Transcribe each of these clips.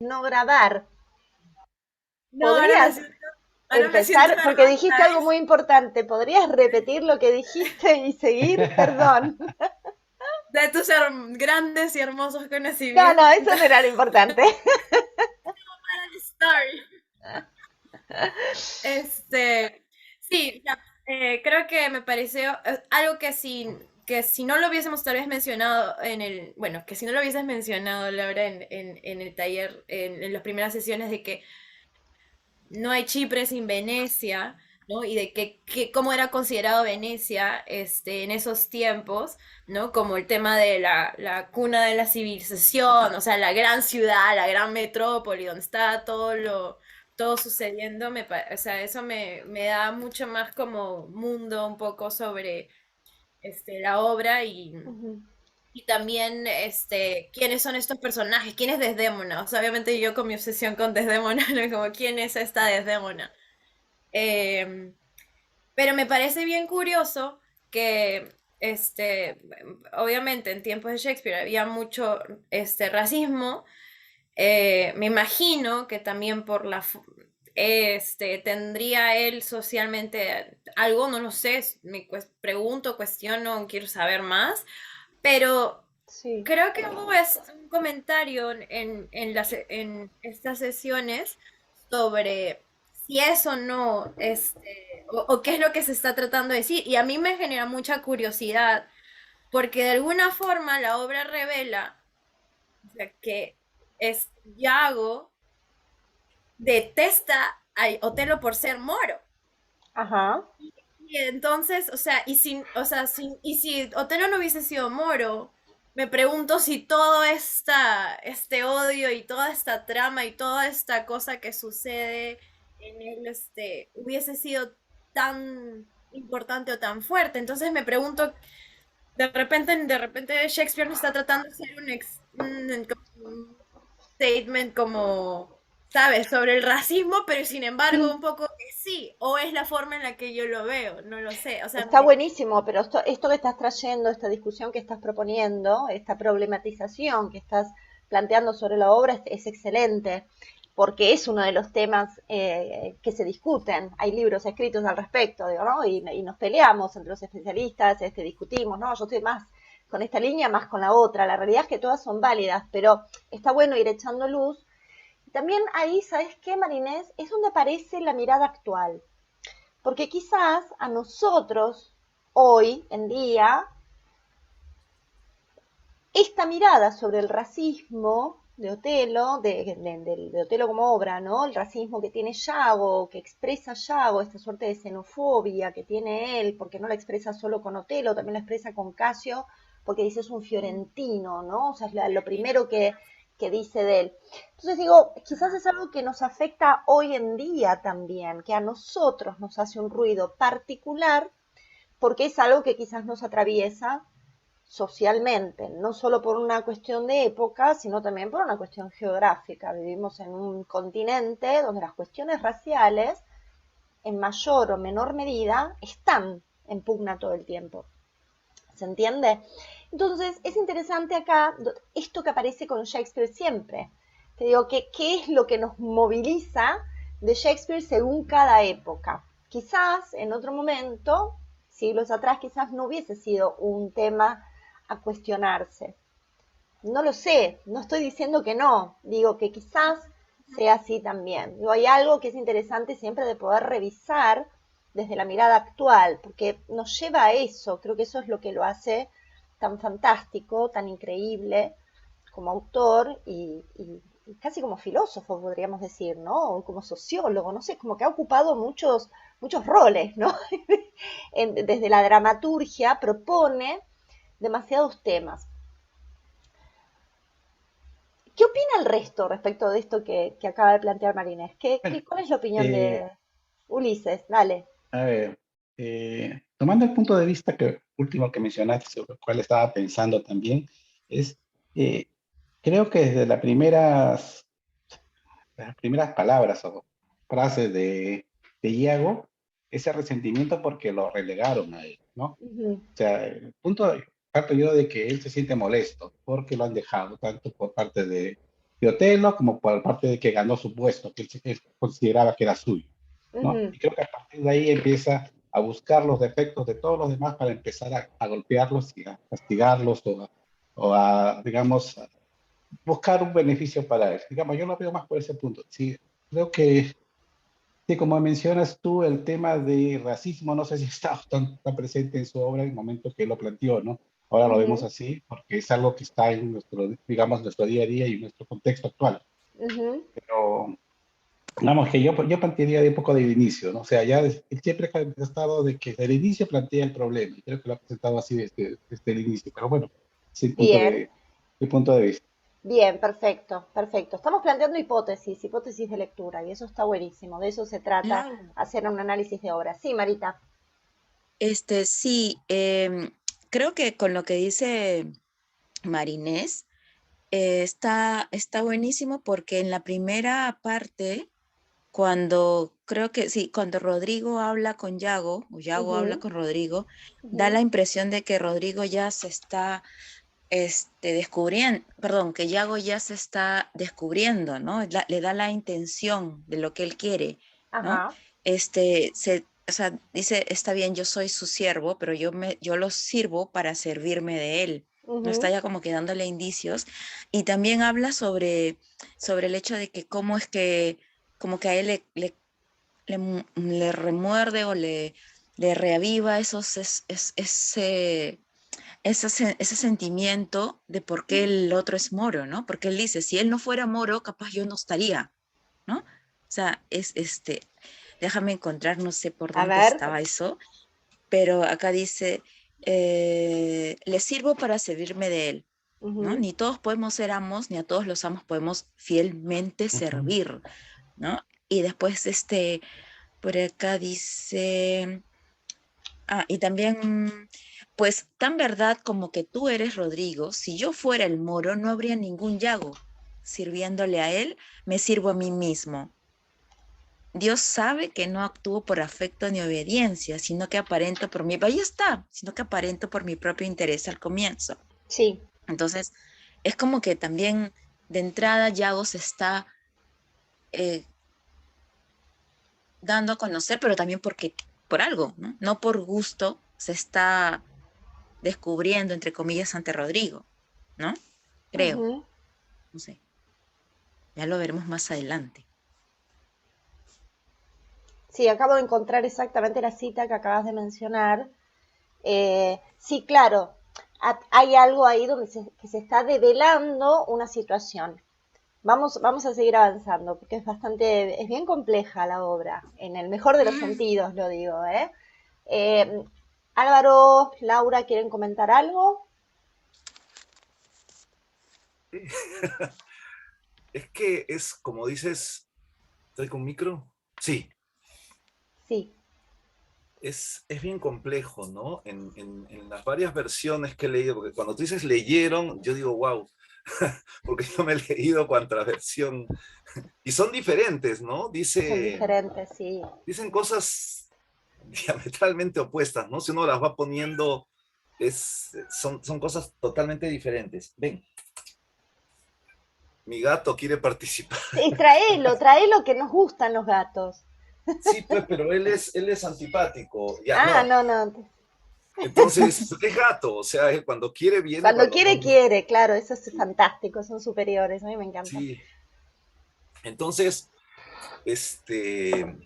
no grabar. No, ¿Podrías ahora me siento empezar? Porque vergüenza, dijiste algo ¿sabes? muy importante. ¿Podrías repetir lo que dijiste y seguir? Perdón. De tus grandes y hermosos No, no, eso conocimientos. no era lo importante. Story. Sí, ya, creo que me pareció algo que si no lo hubiésemos tal vez mencionado bueno, que si no lo hubieses mencionado, Laura, en el taller, en las primeras sesiones de que no hay Chipre sin Venecia, ¿no? Y de cómo era considerado Venecia, en esos tiempos, ¿no? Como el tema de la cuna de la civilización, o sea, la gran ciudad, la gran metrópoli, donde está todo sucediendo, o sea, eso me da mucho más como mundo un poco sobre, la obra Ujú. y también, quiénes son estos personajes, quién es Desdémona. O sea, obviamente yo con mi obsesión con Desdémona, ¿no? Como quién es esta Desdémona. Eh, pero me parece bien curioso que, obviamente en tiempos de Shakespeare había mucho, racismo. Me imagino que también tendría él socialmente algo, no lo sé, pregunto, cuestiono, quiero saber más, pero Sí. creo que hubo un comentario en estas sesiones sobre si es o no, o qué es lo que se está tratando de decir. Y a mí me genera mucha curiosidad, porque de alguna forma la obra revela, o sea, que Yago detesta a Otelo por ser moro. Ajá. Y entonces, o sea, y si Otelo no hubiese sido moro, me pregunto si este odio y toda esta trama y toda esta cosa que sucede en él, hubiese sido tan importante o tan fuerte. Entonces me pregunto, de repente Shakespeare no está tratando de hacer un statement como, ¿sabes?, sobre el racismo, pero sin embargo Sí. un poco que sí, o es la forma en la que yo lo veo, no lo sé, o sea, Está buenísimo, pero esto que estás trayendo, esta discusión que estás proponiendo, esta problematización que estás planteando sobre la obra es excelente, porque es uno de los temas que se discuten. Hay libros escritos al respecto, digo, ¿no? Y nos peleamos entre los especialistas, discutimos, ¿no? Yo estoy más con esta línea, más con la otra. La realidad es que todas son válidas, pero está bueno ir echando luz. Y también ahí, ¿sabes qué, Marinés? Es donde aparece la mirada actual. Porque quizás a nosotros, hoy en día, esta mirada sobre el racismo de Otelo, de Otelo como obra, ¿no? El racismo que tiene Yago, que expresa Yago, esta suerte de xenofobia que tiene él, porque no la expresa solo con Otelo, también la expresa con Casio, porque dice es un fiorentino, ¿no? O sea, es lo primero que dice de él. Entonces digo, quizás es algo que nos afecta hoy en día también, que a nosotros nos hace un ruido particular, porque es algo que quizás nos atraviesa socialmente, no solo por una cuestión de época, sino también por una cuestión geográfica. Vivimos en un continente donde las cuestiones raciales, en mayor o menor medida, están en pugna todo el tiempo. ¿Se entiende? Entonces, es interesante acá esto que aparece con Shakespeare siempre. Te digo, ¿qué es lo que nos moviliza de Shakespeare según cada época? Quizás en otro momento, siglos atrás, quizás no hubiese sido un tema a cuestionarse. No lo sé, no estoy diciendo que no, digo que quizás sea así también. Digo, hay algo que es interesante siempre de poder revisar desde la mirada actual, porque nos lleva a eso, creo que eso es lo que lo hace tan fantástico, tan increíble como autor y casi como filósofo, podríamos decir, ¿no? O como sociólogo, no sé, como que ha ocupado muchos roles, ¿no? Desde la dramaturgia propone demasiados temas. ¿Qué opina el resto respecto de esto que acaba de plantear Marínez? Bueno, ¿Cuál es la opinión eh, de Ulises? Dale. a ver, tomando el punto de vista que último que mencionaste, sobre el cual estaba pensando también, es, eh, creo que desde las primeras palabras o frases de Iago, ese resentimiento porque lo relegaron a él, ¿no? O Ujú. sea, el punto, parto yo de que él se siente molesto porque lo han dejado tanto por parte de Otelo como por parte de que ganó su puesto, que él consideraba que era suyo, ¿no? Ujú. Y creo que a partir de ahí empieza a buscar los defectos de todos los demás para empezar a golpearlos y a castigarlos digamos, a buscar un beneficio para él. Digamos, yo lo veo más por ese punto. Sí, creo que, sí, como mencionas tú, el tema de racismo, no sé si está tan presente en su obra en el momento que lo planteó, ¿no? Ahora lo vemos Ujú. así porque es algo que está en nuestro, digamos, nuestro día a día y en nuestro contexto actual. Ujú. Pero vamos, que yo plantearía de un poco del inicio, ¿no? O sea, ya él siempre ha estado de que desde el inicio plantea el problema, y creo que lo ha presentado así desde el inicio, pero bueno, es Bien, mi punto de vista. bien, perfecto, perfecto. Estamos planteando hipótesis, hipótesis de lectura, y eso está buenísimo. De eso se trata, Claro. hacer un análisis de obra. Sí, Marita. Sí, creo que con lo que dice Marinés, está buenísimo porque en la primera parte, cuando creo que sí, cuando Rodrigo habla con Yago, o Yago habla Ujú, con Rodrigo, da ujú. la impresión de que Rodrigo ya se está descubriendo, perdón, que Yago ya se está descubriendo, ¿no? Le da la intención de lo que él quiere, ¿no? Ajá. O sea, dice, está bien, yo soy su siervo, pero yo lo sirvo para servirme de él. No está Ujú. ya como que dándole indicios. Y también habla sobre el hecho de que cómo es que, como que a él le remuerde o le reaviva ese sentimiento de por qué el otro es Moro, ¿no? Porque él dice, si él no fuera Moro, capaz yo no estaría, ¿no? O sea, déjame encontrar, no sé por A dónde ver. estaba eso, pero acá dice, le sirvo para servirme de él, ¿no? Ujú. Ni todos podemos ser amos, ni a todos los amos podemos fielmente Ujú. servir, ¿no? Y después, por acá dice, y también, pues tan verdad como que tú eres Rodrigo, si yo fuera el Moro, no habría ningún Yago. Sirviéndole a él, me sirvo a mí mismo. Dios sabe que no actúo por afecto ni obediencia, sino que aparento por mi, ahí está, sino que aparento por mi propio interés al comienzo. Sí. Entonces, es como que también de entrada Yago se está eh, dando a conocer, pero también por algo, ¿no? No por gusto se está descubriendo, entre comillas, ante Rodrigo, ¿no? Creo, Ujú. no sé, ya lo veremos más adelante. Sí, acabo de encontrar exactamente la cita que acabas de mencionar. Sí, claro, hay algo ahí donde que se está develando una situación. Vamos a seguir avanzando, porque es bien compleja la obra, en el mejor de los sentidos lo digo, ¿eh? Eh, Álvaro, Laura, ¿quieren comentar algo? Es que es como dices, ¿estoy con micro? Sí, Sí. es bien complejo, ¿no? En las varias versiones que he leído, porque cuando tú dices leyeron, yo digo, wow, porque yo me he leído cuanta versión, y son diferentes, ¿no? Son diferentes, sí. Dicen cosas diametralmente opuestas, ¿no? Si uno las va poniendo, son cosas totalmente diferentes. Ven, mi gato quiere participar. Sí, traelo, que nos gustan los gatos. Sí, pues, pero él es antipático. Ya, Ah, no. no, no. Entonces, es gato, o sea, él cuando quiere viene, Cuando cuando quiere, no. quiere, claro, eso es Sí, fantástico, son superiores, a mí me encanta. sí. Entonces, este,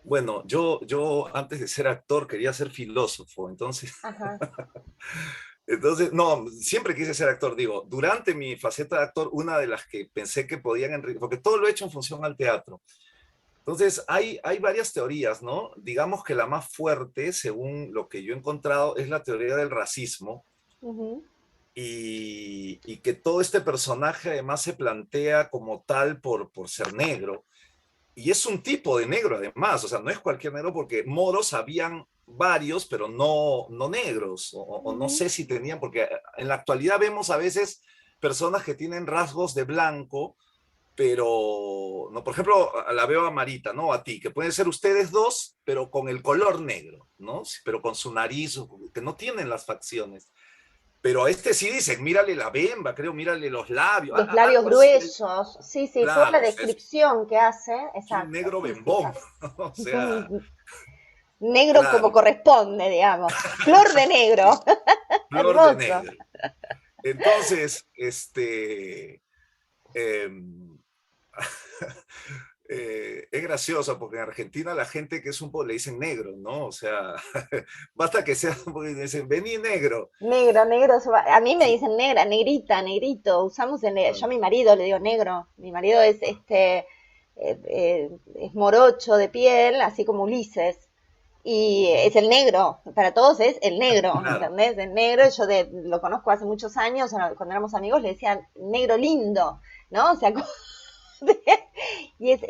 bueno, yo antes de ser actor quería ser filósofo, entonces, Ajá. no, siempre quise ser actor, digo, durante mi faceta de actor, una de las que pensé que podían enriquecer, porque todo lo he hecho en función al teatro. Entonces, hay varias teorías, ¿no? Digamos que la más fuerte, según lo que yo he encontrado, es la teoría del racismo, Ujú. y que todo este personaje además se plantea como tal por ser negro. Y es un tipo de negro además, o sea, no es cualquier negro porque moros habían varios, pero no negros, o no Ujú. sé si tenían, porque en la actualidad vemos a veces personas que tienen rasgos de blanco, pero, no, por ejemplo, la veo a Marita, ¿no? A ti, que pueden ser ustedes dos, pero con el color negro, ¿no? Pero con su nariz, que no tienen las facciones. Pero a este sí dicen, mírale la bemba, creo, mírale los labios, Los labios algo así. gruesos, sí, sí, toda la Claro, o sea, descripción que hace, es un exacto, negro sí, sí. bembón, o sea, Negro como claro, corresponde, digamos. Flor de negro. flor de Hermoso. negro. Entonces, em, es gracioso porque en Argentina la gente que es un poco le dicen negro, ¿no? O sea, basta que sea un poco y dicen, vení negro. Negro, negro. A mí me Sí, dicen negra, negrita, negrito. Usamos yo a claro. mi marido le digo negro. Mi marido es es morocho de piel, así como Ulises. Y Ujú, es el negro, para todos es el negro, claro. ¿entendés? El negro, lo conozco hace muchos años, cuando éramos amigos le decían negro lindo, ¿no? O sea, y es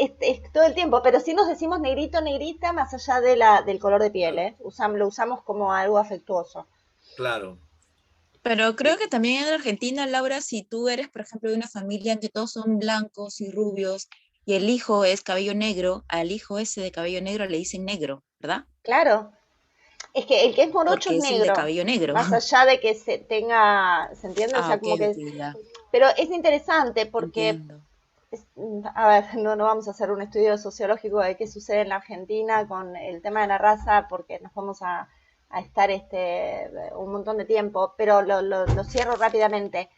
todo el tiempo, pero sí nos decimos negrito, negrita, más allá de del color de piel, Claro, ¿eh? Lo usamos como algo afectuoso. claro. Pero creo Eh, que también en Argentina, Laura, si tú eres, por ejemplo, de una familia en que todos son blancos y rubios y el hijo es cabello negro, al hijo ese de cabello negro le dicen negro, ¿verdad? Claro, es que el que es morocho Porque es es el de negro, cabello negro. más allá de que ¿se entiende? O Ah, sea, ok, como que, ok, ya, pero es interesante porque entiendo. a ver, no vamos a hacer un estudio sociológico de qué sucede en la Argentina con el tema de la raza, porque nos vamos a estar un montón de tiempo, pero lo cierro rápidamente.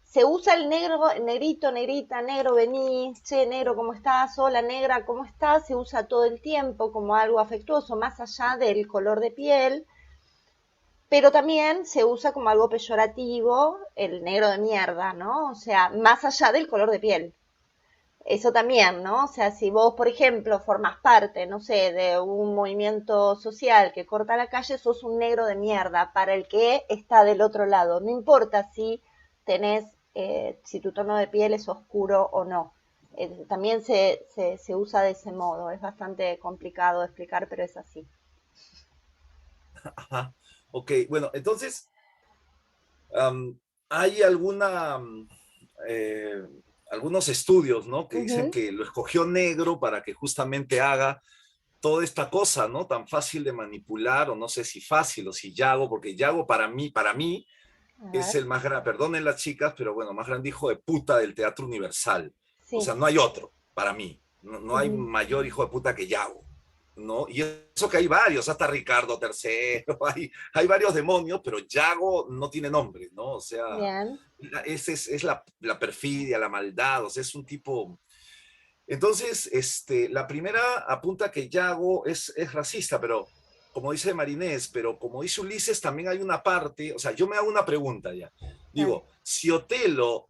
Se usa el negro, negrito, negrita, negro, vení, che, negro, ¿cómo estás? Hola, negra, ¿cómo estás? Se usa todo el tiempo como algo afectuoso, más allá del color de piel, pero también se usa como algo peyorativo el negro de mierda, ¿no? O sea, más allá del color de piel. Eso también, ¿no? O sea, si vos, por ejemplo, formás parte, no sé, de un movimiento social que corta la calle, sos un negro de mierda para el que está del otro lado. No importa si tenés, si tu tono de piel es oscuro o no. También se usa de ese modo. Es bastante complicado de explicar, pero es así. Ajá. Ok, bueno, entonces, hay eh, algunos estudios, ¿no? Que dicen Ujú. que lo escogió negro para que justamente haga toda esta cosa, ¿no? Tan fácil de manipular, o no sé si fácil o si Yago, porque Yago para mí A es ver. el más grande, perdonen las chicas, pero bueno, más grande hijo de puta del teatro universal. O Sí. sea, no hay otro, para mí. No hay Ujú. mayor hijo de puta que Yago, ¿no? Y eso que hay varios, hasta Ricardo III, hay varios demonios, pero Yago no tiene nombre, ¿no? O sea, Bien. es la perfidia, la maldad, o sea, es un tipo. Entonces, la primera apunta que Yago es racista, pero como dice Marinés, pero como dice Ulises, también hay una parte, o sea, yo me hago una pregunta ya. Dale. Digo, si Otelo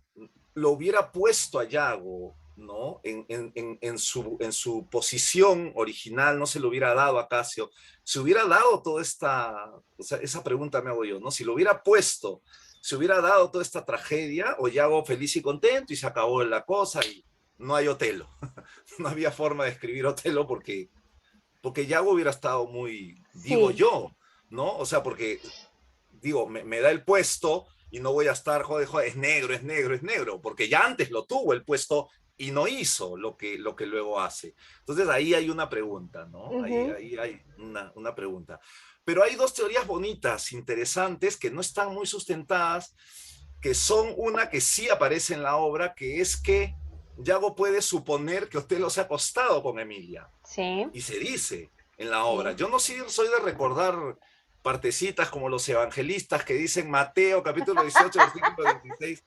lo hubiera puesto a Yago, ¿no? En su posición original, no se lo hubiera dado a Casio, se hubiera dado toda esta, o sea, esa pregunta me hago yo, ¿no? Si lo hubiera puesto, se hubiera dado toda esta tragedia, o Yago feliz y contento y se acabó la cosa y no hay Otelo. No había forma de escribir Otelo porque Yago hubiera estado muy, digo Sí, yo, ¿no? O sea, porque, digo, me da el puesto y no voy a estar, joder, joder, es negro, es negro, es negro, porque ya antes lo tuvo el puesto y no hizo lo que luego hace. Entonces ahí hay una pregunta, ¿no? ujú, Ahí hay una pregunta. Pero hay dos teorías bonitas, interesantes, que no están muy sustentadas, que son una que sí aparece en la obra, que es que Yago puede suponer que Otelo se ha acostado con Emilia. sí, Y se dice en la obra. sí. Yo no soy de recordar partecitas como los evangelistas que dicen Mateo capítulo 18, versículo 16,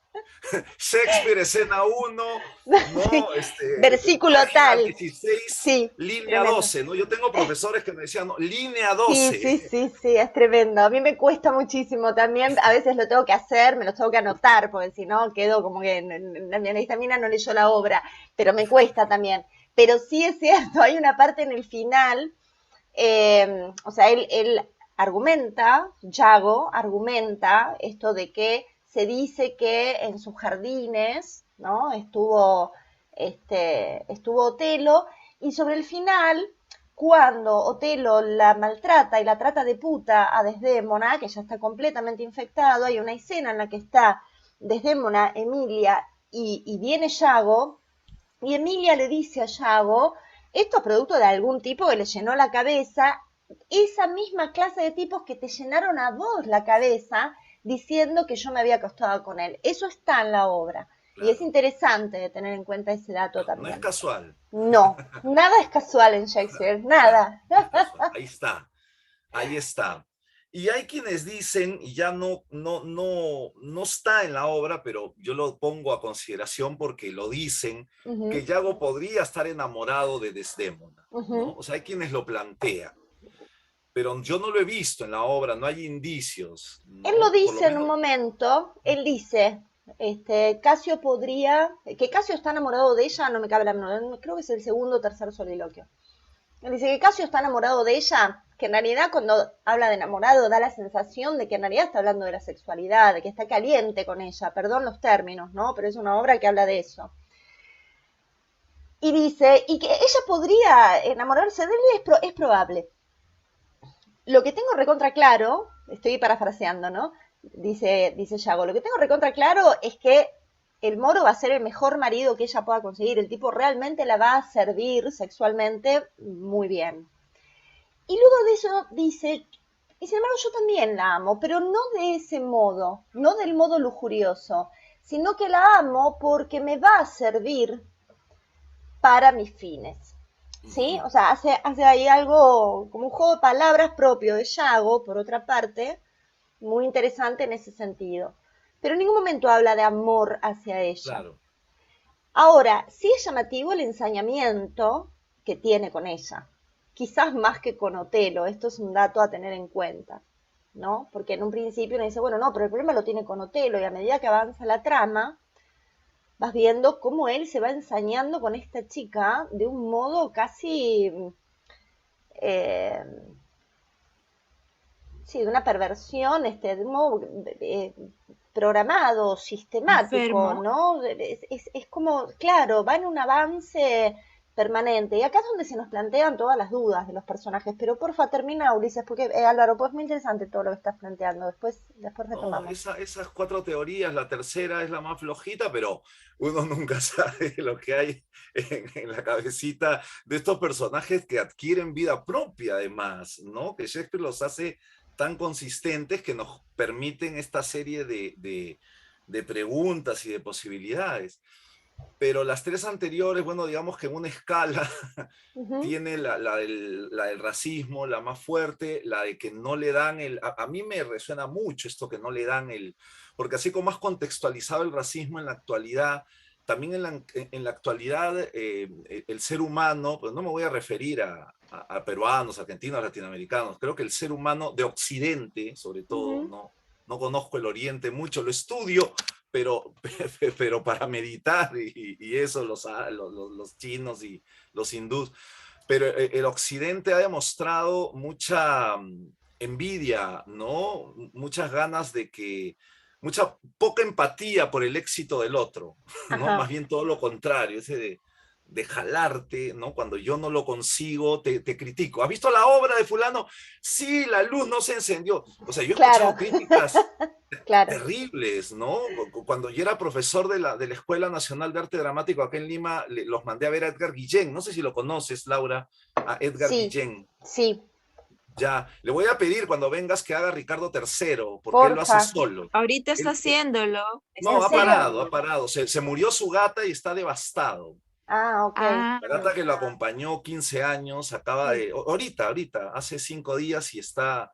Shakespeare escena 1, Sí. ¿no? Versículo Página tal. 16, Sí, línea tremendo. 12, ¿no? Yo tengo profesores que me decían, no, línea Sí, 12. sí, sí, sí, es tremendo. A mí me cuesta muchísimo también. A veces lo tengo que hacer, me lo tengo que anotar, porque si no quedo como que esta mina no leyó la obra, pero me cuesta también. Pero sí es cierto, hay una parte en el final, o sea, él argumenta, Yago argumenta esto de que se dice que en sus jardines, ¿no? Estuvo Otelo, y sobre el final cuando Otelo la maltrata y la trata de puta a Desdémona, que ya está completamente infectado, hay una escena en la que está Desdémona, Emilia y viene Yago, y Emilia le dice a Yago, esto es producto de algún tipo que le llenó la cabeza, esa misma clase de tipos que te llenaron a vos la cabeza, diciendo que yo me había acostado con él. Eso está en la obra. Y es Claro. interesante tener en cuenta ese dato No, no es también. casual. No, nada es casual en Shakespeare, Claro, nada. no es casual. Ahí está. Ahí está. Y hay quienes dicen, y ya no está en la obra, pero yo lo pongo a consideración porque lo dicen, Ujú, que Yago podría estar enamorado de Desdémona, ¿no? ujú. O sea, hay quienes lo plantean, pero yo no lo he visto en la obra, no hay indicios, Él lo ¿no? Por lo dice en un menos, momento, él dice, Casio podría, que Casio está enamorado de ella, no me cabe la menor, creo que es el segundo o tercer soliloquio. Él dice que Casio está enamorado de ella, que en realidad cuando habla de enamorado da la sensación de que en realidad está hablando de la sexualidad, de que está caliente con ella, perdón los términos, ¿no? Pero es una obra que habla de eso. Y dice, y que ella podría enamorarse de él, es probable. Lo que tengo recontra claro, estoy parafraseando, ¿no? Dice Yago, lo que tengo recontra claro es que el moro va a ser el mejor marido que ella pueda conseguir. El tipo realmente la va a servir sexualmente muy bien. Y luego de eso dice, y sin embargo yo también la amo, pero no de ese modo, no del modo lujurioso, sino que la amo porque me va a servir para mis fines. ¿Sí? ujú, O sea, hace ahí algo como un juego de palabras propio de Yago, por otra parte, muy interesante en ese sentido. Pero en ningún momento habla de amor hacia ella. claro, Ahora, sí es llamativo el ensañamiento que tiene con ella. Quizás más que con Otelo, esto es un dato a tener en cuenta, ¿no? Porque en un principio uno dice, bueno, no, pero el problema lo tiene con Otelo, y a medida que avanza la trama, vas viendo cómo él se va ensañando con esta chica de un modo casi, eh, sí, de una perversión, de un modo programado, sistemático, Enfermo. ¿no? Es como, claro, va en un avance permanente. Y acá es donde se nos plantean todas las dudas de los personajes. Pero porfa, termina, Ulises, porque Álvaro, pues es muy interesante todo lo que estás planteando. Después no, retomamos. esas cuatro teorías, la tercera es la más flojita, pero uno nunca sabe lo que hay en la cabecita de estos personajes que adquieren vida propia, además, ¿no? Que Shakespeare los hace tan consistentes que nos permiten esta serie de preguntas y de posibilidades. Pero las tres anteriores, bueno, digamos que en una escala Ujú, tiene la del racismo, la más fuerte, la de que no le dan a mí me resuena mucho esto que no le dan porque así como has contextualizado el racismo en la actualidad, también en la actualidad el ser humano, pues no me voy a referir a peruanos, argentinos, latinoamericanos, creo que el ser humano de Occidente, sobre todo, ujú. no conozco el Oriente mucho, lo estudio, pero, pero para meditar y eso, los chinos y los hindús, pero el Occidente ha demostrado mucha envidia, ¿no? Muchas ganas de que, mucha poca empatía por el éxito del otro, ¿no? Más Ajá. bien todo lo contrario, ese de jalarte, ¿no? Cuando yo no lo consigo, te critico. ¿Has visto la obra de fulano? Sí, la luz no se encendió. O sea, yo he Claro, escuchado críticas claro. terribles, ¿no? Cuando yo era profesor de la Escuela Nacional de Arte Dramático acá en Lima, los mandé a ver a Edgar Guillén. No sé si lo conoces, Laura, a Edgar Sí, Guillén. sí, Ya, le voy a pedir cuando vengas que haga Ricardo III, porque él lo hace porfa. solo. Ahorita está Él, haciéndolo, está ¿En no, serio? ha haciéndolo. parado. Se murió su gata y está devastado. Ah, ok. Ah, La gata que lo acompañó 15 años, acaba Mm, de, ahorita, hace 5 días y está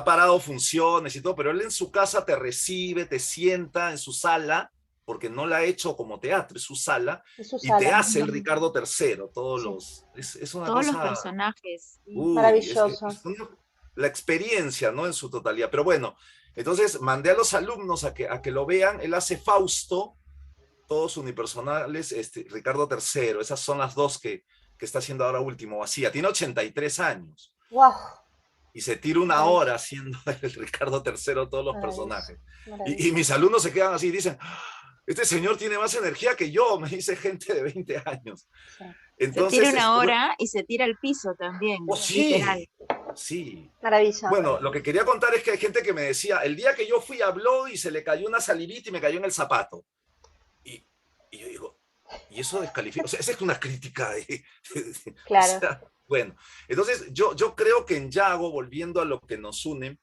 parado funciones y todo, pero él en su casa te recibe, te sienta en su sala, porque no la ha hecho como teatro, es su sala, es su y te sala. hace el Ricardo III, Sí, es una todos los cosa, personajes. Sí. uy, maravilloso. la experiencia, ¿no? En su totalidad. Pero bueno, entonces mandé a los alumnos a que lo vean, él hace Fausto, todos unipersonales, Ricardo III, esas son las dos que está haciendo ahora último, vacía, tiene 83 años Wow, y se tira una hora maravilloso, haciendo el Ricardo III todos los maravilloso, personajes. Y maravilloso. mis alumnos se quedan así, dicen, este señor tiene más energía que yo, me dice gente de 20 años. Sí, Se tira Entonces, una hora y se tira al piso oh también, literal. sí, sí. maravilloso. Bueno, lo que quería contar es que hay gente que me decía, el día que yo fui habló y se le cayó una salivita y me cayó en el zapato. Y, y yo digo, ¿y eso descalifica? O sea, esa es una crítica o Claro. sea, bueno, entonces yo creo que en Yago, volviendo a lo que nos une,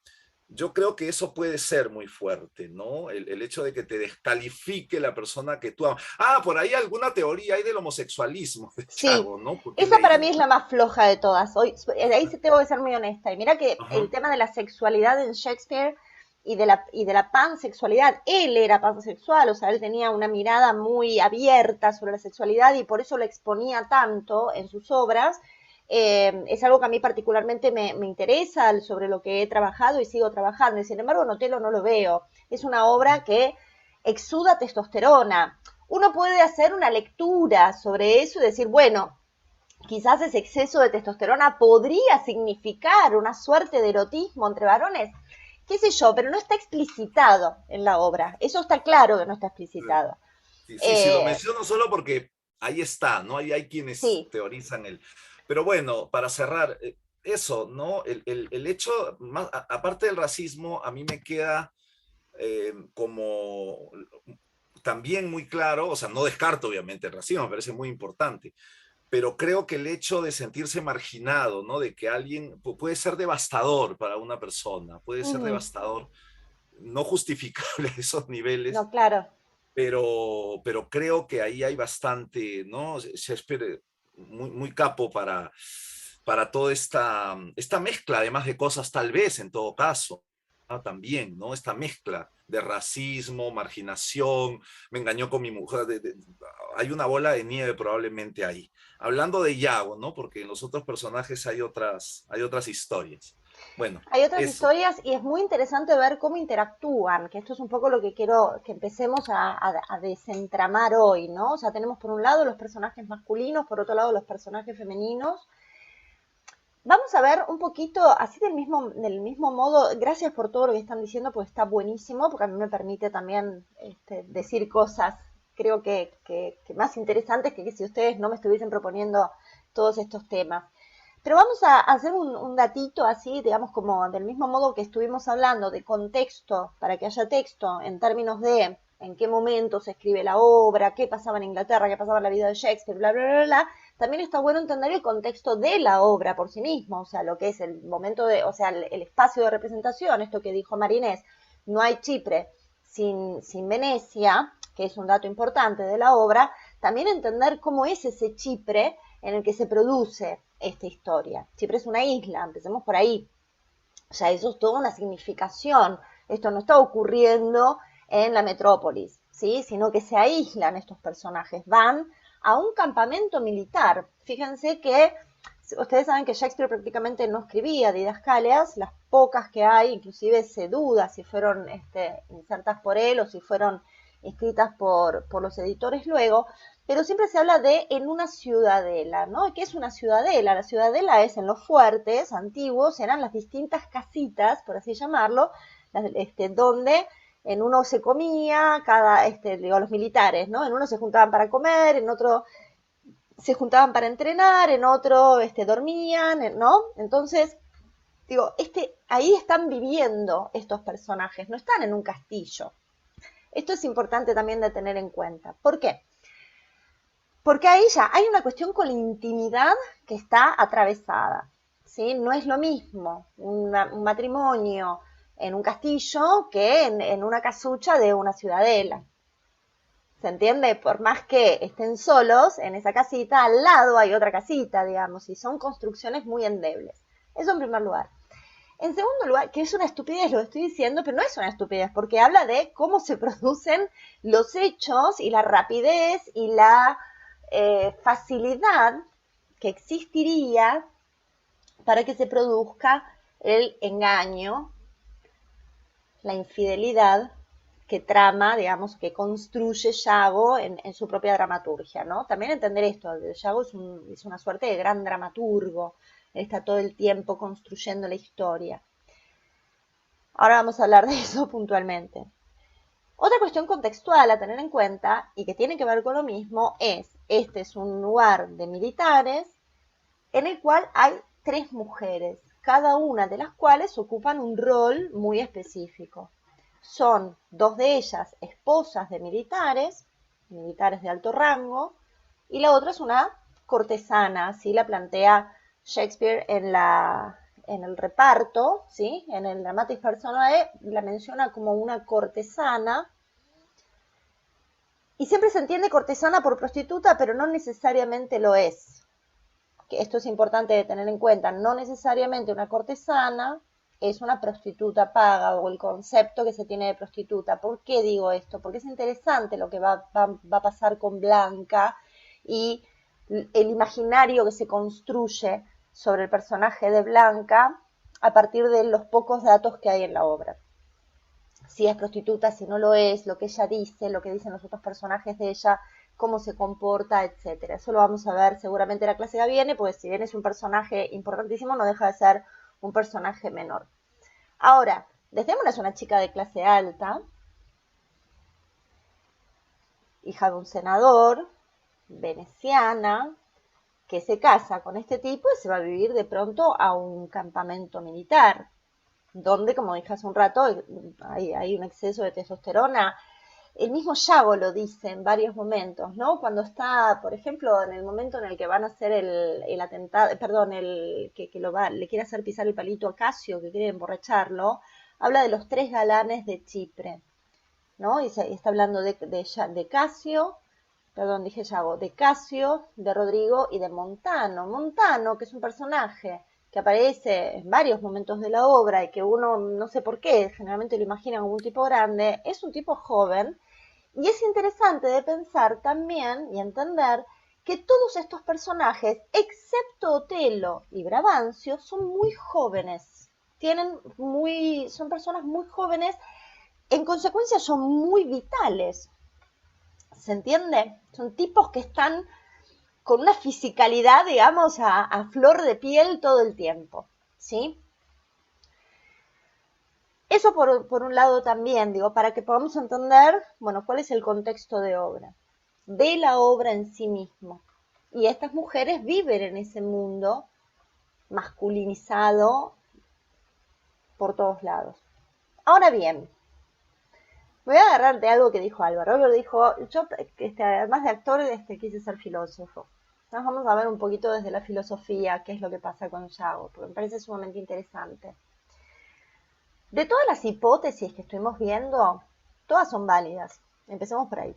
yo creo que eso puede ser muy fuerte, ¿no? El hecho de que te descalifique la persona que tú amas. Ah, por ahí alguna teoría hay del homosexualismo de Sí, Chago, ¿no? Porque he esa para mí leído. es la más floja de todas. Hoy, ahí sí tengo que ser muy honesta. Y mira que el Ajá. tema de la sexualidad en Shakespeare y de la pansexualidad, él era pansexual, o sea, él tenía una mirada muy abierta sobre la sexualidad y por eso lo exponía tanto en sus obras. Es algo que a mí particularmente me interesa, sobre lo que he trabajado y sigo trabajando. Y sin embargo, en Otelo no lo veo. Es una obra que exuda testosterona. Uno puede hacer una lectura sobre eso y decir, bueno, quizás ese exceso de testosterona podría significar una suerte de erotismo entre varones, qué sé yo, pero no está explicitado en la obra. Eso está claro que no está explicitado. Sí, sí, sí, lo Eh, menciono solo porque ahí está, ¿no? Ahí hay quienes sí, teorizan el. Pero bueno, para cerrar, eso, ¿no? El hecho, aparte del racismo, a mí me queda como también muy claro, o sea, no descarto obviamente el racismo, me parece muy importante, pero creo que el hecho de sentirse marginado, ¿no? De que alguien puede ser devastador para una persona, puede ser uh-huh. devastador, no justificable a esos niveles, No, claro. pero creo que ahí hay bastante, ¿no? Shakespeare muy, muy capo para toda esta mezcla, además de cosas tal vez en todo caso, ¿no? También, ¿no? Esta mezcla de racismo, marginación, me engañó con mi mujer, hay una bola de nieve probablemente ahí. Hablando de Yago, ¿no? Porque en los otros personajes hay otras historias. Bueno, Hay otras eso. historias y es muy interesante ver cómo interactúan, que esto es un poco lo que quiero que empecemos a desentramar hoy, ¿no? O sea, tenemos por un lado los personajes masculinos, por otro lado los personajes femeninos. Vamos a ver un poquito, así del mismo modo, gracias por todo lo que están diciendo, pues está buenísimo, porque a mí me permite también decir cosas, creo que más interesantes que si ustedes no me estuviesen proponiendo todos estos temas. Pero vamos a hacer un datito así, digamos, como del mismo modo que estuvimos hablando de contexto, para que haya texto, en términos de en qué momento se escribe la obra, qué pasaba en Inglaterra, qué pasaba en la vida de Shakespeare, bla, bla, bla, bla. También está bueno entender el contexto de la obra por sí mismo, o sea, lo que es el momento o sea, el espacio de representación, esto que dijo Marinés, no hay Chipre sin Venecia, que es un dato importante de la obra, también entender cómo es ese Chipre en el que se produce esta historia. Chipre es una isla, empecemos por ahí. O sea, eso es toda una significación. Esto no está ocurriendo en la metrópolis, ¿sí? Sino que se aíslan estos personajes, van a un campamento militar. Fíjense que ustedes saben que Shakespeare prácticamente no escribía didascalias, las pocas que hay, inclusive se duda si fueron insertas por él o si fueron escritas por los editores luego, pero siempre se habla de en una ciudadela, ¿no? ¿Qué es una ciudadela? La ciudadela es en los fuertes antiguos, eran las distintas casitas, por así llamarlo, donde en uno se comía, digo, los militares, ¿no? En uno se juntaban para comer, en otro se juntaban para entrenar, en otro dormían, ¿no? Entonces, digo, ahí están viviendo estos personajes, no están en un castillo. Esto es importante también de tener en cuenta. ¿Por qué? Porque ahí ya hay una cuestión con la intimidad que está atravesada, ¿sí? No es lo mismo un matrimonio en un castillo que en una casucha de una ciudadela. ¿Se entiende? Por más que estén solos en esa casita, al lado hay otra casita, digamos, y son construcciones muy endebles. Eso en primer lugar. En segundo lugar, que es una estupidez, lo estoy diciendo, pero no es una estupidez, porque habla de cómo se producen los hechos y la rapidez y la facilidad que existiría para que se produzca el engaño, la infidelidad que trama, digamos, que construye Yago en su propia dramaturgia, ¿no? También entender esto, Yago es una suerte de gran dramaturgo, él está todo el tiempo construyendo la historia. Ahora vamos a hablar de eso puntualmente. Otra cuestión contextual a tener en cuenta y que tiene que ver con lo mismo es, este es un lugar de militares en el cual hay 3 mujeres, cada una de las cuales ocupan un rol muy específico. Son 2 de ellas esposas de militares de alto rango, y la otra es una cortesana, así la plantea Shakespeare en el reparto, ¿sí? En el Dramatis Personae la menciona como una cortesana, y siempre se entiende cortesana por prostituta, pero no necesariamente lo es. Que esto es importante de tener en cuenta, no necesariamente una cortesana es una prostituta paga o el concepto que se tiene de prostituta. ¿Por qué digo esto? Porque es interesante lo que va a pasar con Blanca y el imaginario que se construye sobre el personaje de Blanca a partir de los pocos datos que hay en la obra. Si es prostituta, si no lo es, lo que ella dice, lo que dicen los otros personajes de ella, cómo se comporta, etcétera. Eso lo vamos a ver seguramente en la clase que viene, pues si bien es un personaje importantísimo, no deja de ser un personaje menor. Ahora, Desdémona es una chica de clase alta, hija de un senador, veneciana, que se casa con este tipo y se va a vivir de pronto a un campamento militar, donde, como dije hace un rato, hay un exceso de testosterona. El mismo Yago lo dice en varios momentos, ¿no? Cuando está, por ejemplo, en el momento en el que van a hacer el atentado, perdón, que le quiere hacer pisar el palito a Casio, que quiere emborracharlo, habla de los 3 galanes de Chipre, ¿no? Y está hablando de Casio, perdón, dije Yago, de Casio, de Rodrigo y de Montano. Montano, que es un personaje que aparece en varios momentos de la obra y que uno, no sé por qué, generalmente lo imagina como un tipo grande, es un tipo joven, y es interesante de pensar también y entender que todos estos personajes, excepto Otelo y Brabantio, son muy jóvenes, son personas muy jóvenes, en consecuencia son muy vitales, ¿se entiende? Son tipos que están con una fisicalidad, digamos, a flor de piel todo el tiempo, ¿sí? Eso por un lado también, digo, para que podamos entender, bueno, cuál es el contexto de la obra en sí mismo. Y estas mujeres viven en ese mundo masculinizado por todos lados. Ahora bien, voy a agarrar de algo que dijo Álvaro. Álvaro dijo, yo, además de actor, quise ser filósofo. Nos vamos a ver un poquito desde la filosofía qué es lo que pasa con Yago, porque me parece sumamente interesante. De todas las hipótesis que estuvimos viendo, todas son válidas. Empecemos por ahí.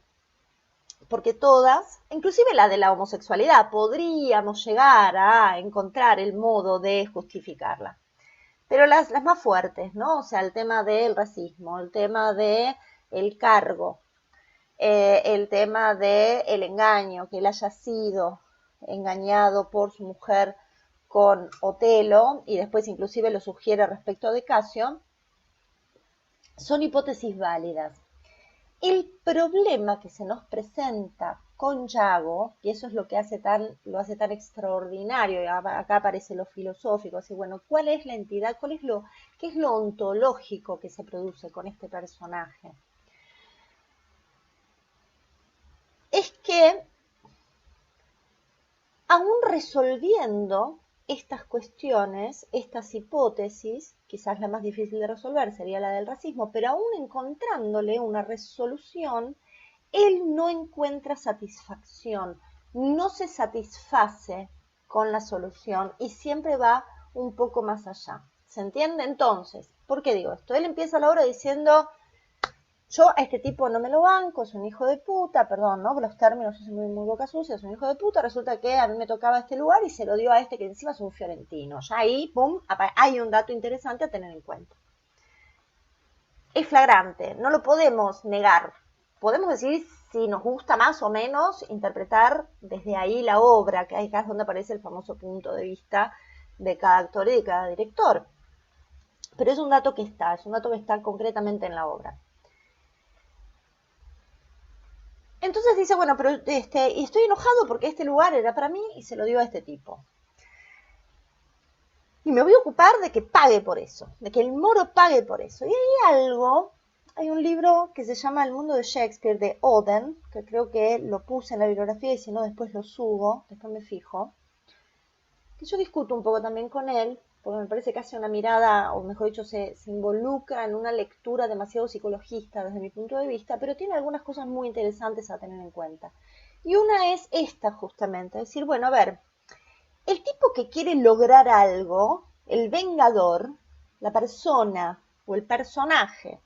Porque todas, inclusive la de la homosexualidad, podríamos llegar a encontrar el modo de justificarla. Pero las más fuertes, ¿no? O sea, el tema del racismo, el tema del cargo, el tema del engaño, que él haya sido engañado por su mujer con Otelo, y después inclusive lo sugiere respecto de Casio, son hipótesis válidas. El problema que se nos presenta con Yago, y eso es lo que lo hace tan extraordinario, y acá aparece lo filosófico, así bueno, ¿cuál es la entidad, qué es lo ontológico que se produce con este personaje? Es que, aún resolviendo estas cuestiones, estas hipótesis, quizás la más difícil de resolver sería la del racismo, pero aún encontrándole una resolución, él no encuentra satisfacción, no se satisface con la solución y siempre va un poco más allá. ¿Se entiende? Entonces, ¿por qué digo esto? Él empieza la obra diciendo, yo a este tipo no me lo banco, es un hijo de puta, perdón, ¿no? Los términos, yo soy muy boca sucia, es un hijo de puta, resulta que a mí me tocaba este lugar y se lo dio a este que encima es un fiorentino. Ya ahí, pum, hay un dato interesante a tener en cuenta. Es flagrante, no lo podemos negar. Podemos decir si nos gusta más o menos interpretar desde ahí la obra, que acá es donde aparece el famoso punto de vista de cada actor y de cada director. Pero es un dato que está concretamente en la obra. Entonces dice, bueno, pero y estoy enojado porque este lugar era para mí y se lo dio a este tipo. Y me voy a ocupar de que pague por eso, de que el moro pague por eso. Y hay un libro que se llama El mundo de Shakespeare, de Oden, que creo que lo puse en la bibliografía y si no después lo subo, después me fijo, que yo discuto un poco también con él, porque me parece que hace una mirada, o mejor dicho, se involucra en una lectura demasiado psicologista desde mi punto de vista, pero tiene algunas cosas muy interesantes a tener en cuenta. Y una es esta justamente, es decir, bueno, a ver, el tipo que quiere lograr algo, el vengador, la persona o el personaje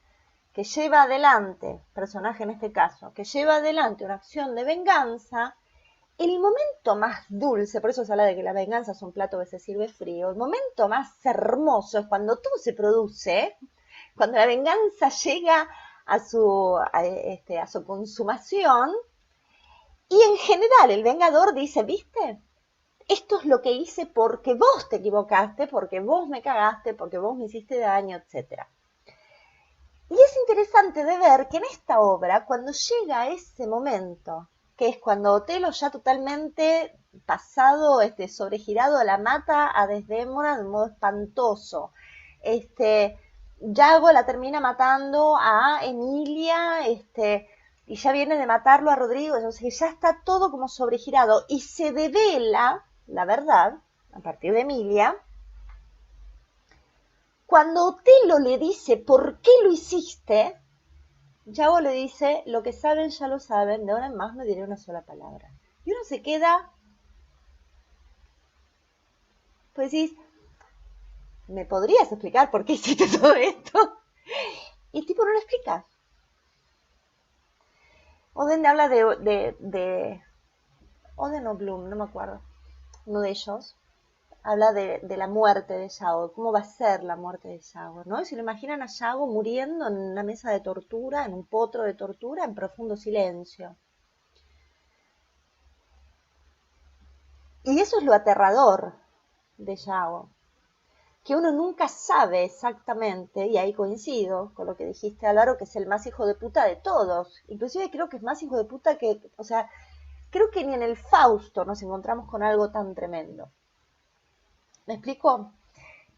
que lleva adelante, personaje en este caso, que lleva adelante una acción de venganza, el momento más dulce, por eso se habla de que la venganza es un plato que se sirve frío, el momento más hermoso es cuando todo se produce, cuando la venganza llega a su consumación, y en general el vengador dice, ¿viste? Esto es lo que hice porque vos te equivocaste, porque vos me cagaste, porque vos me hiciste daño, etc. Y es interesante de ver que en esta obra, cuando llega ese momento, que es cuando Otelo ya totalmente pasado, sobregirado, la mata a Desdémona de un modo espantoso, Yago la termina matando a Emilia, y ya viene de matarlo a Rodrigo, entonces ya está todo como sobregirado, y se devela la verdad, a partir de Emilia, cuando Otelo le dice, ¿por qué lo hiciste? Yago le dice, lo que saben ya lo saben, de ahora en más no diré una sola palabra. Y uno se queda, pues decís, ¿me podrías explicar por qué hiciste todo esto? Y el tipo no lo explica. Oden habla de Oden o Bloom, no me acuerdo, uno de ellos, habla de la muerte de Yago, cómo va a ser la muerte de Yago, ¿no? Y se lo imaginan a Yago muriendo en una mesa de tortura, en un potro de tortura, en profundo silencio. Y eso es lo aterrador de Yago, que uno nunca sabe exactamente, y ahí coincido con lo que dijiste, Álvaro, que es el más hijo de puta de todos. Inclusive creo que es más hijo de puta que, o sea, creo que ni en el Fausto nos encontramos con algo tan tremendo. ¿Me explico?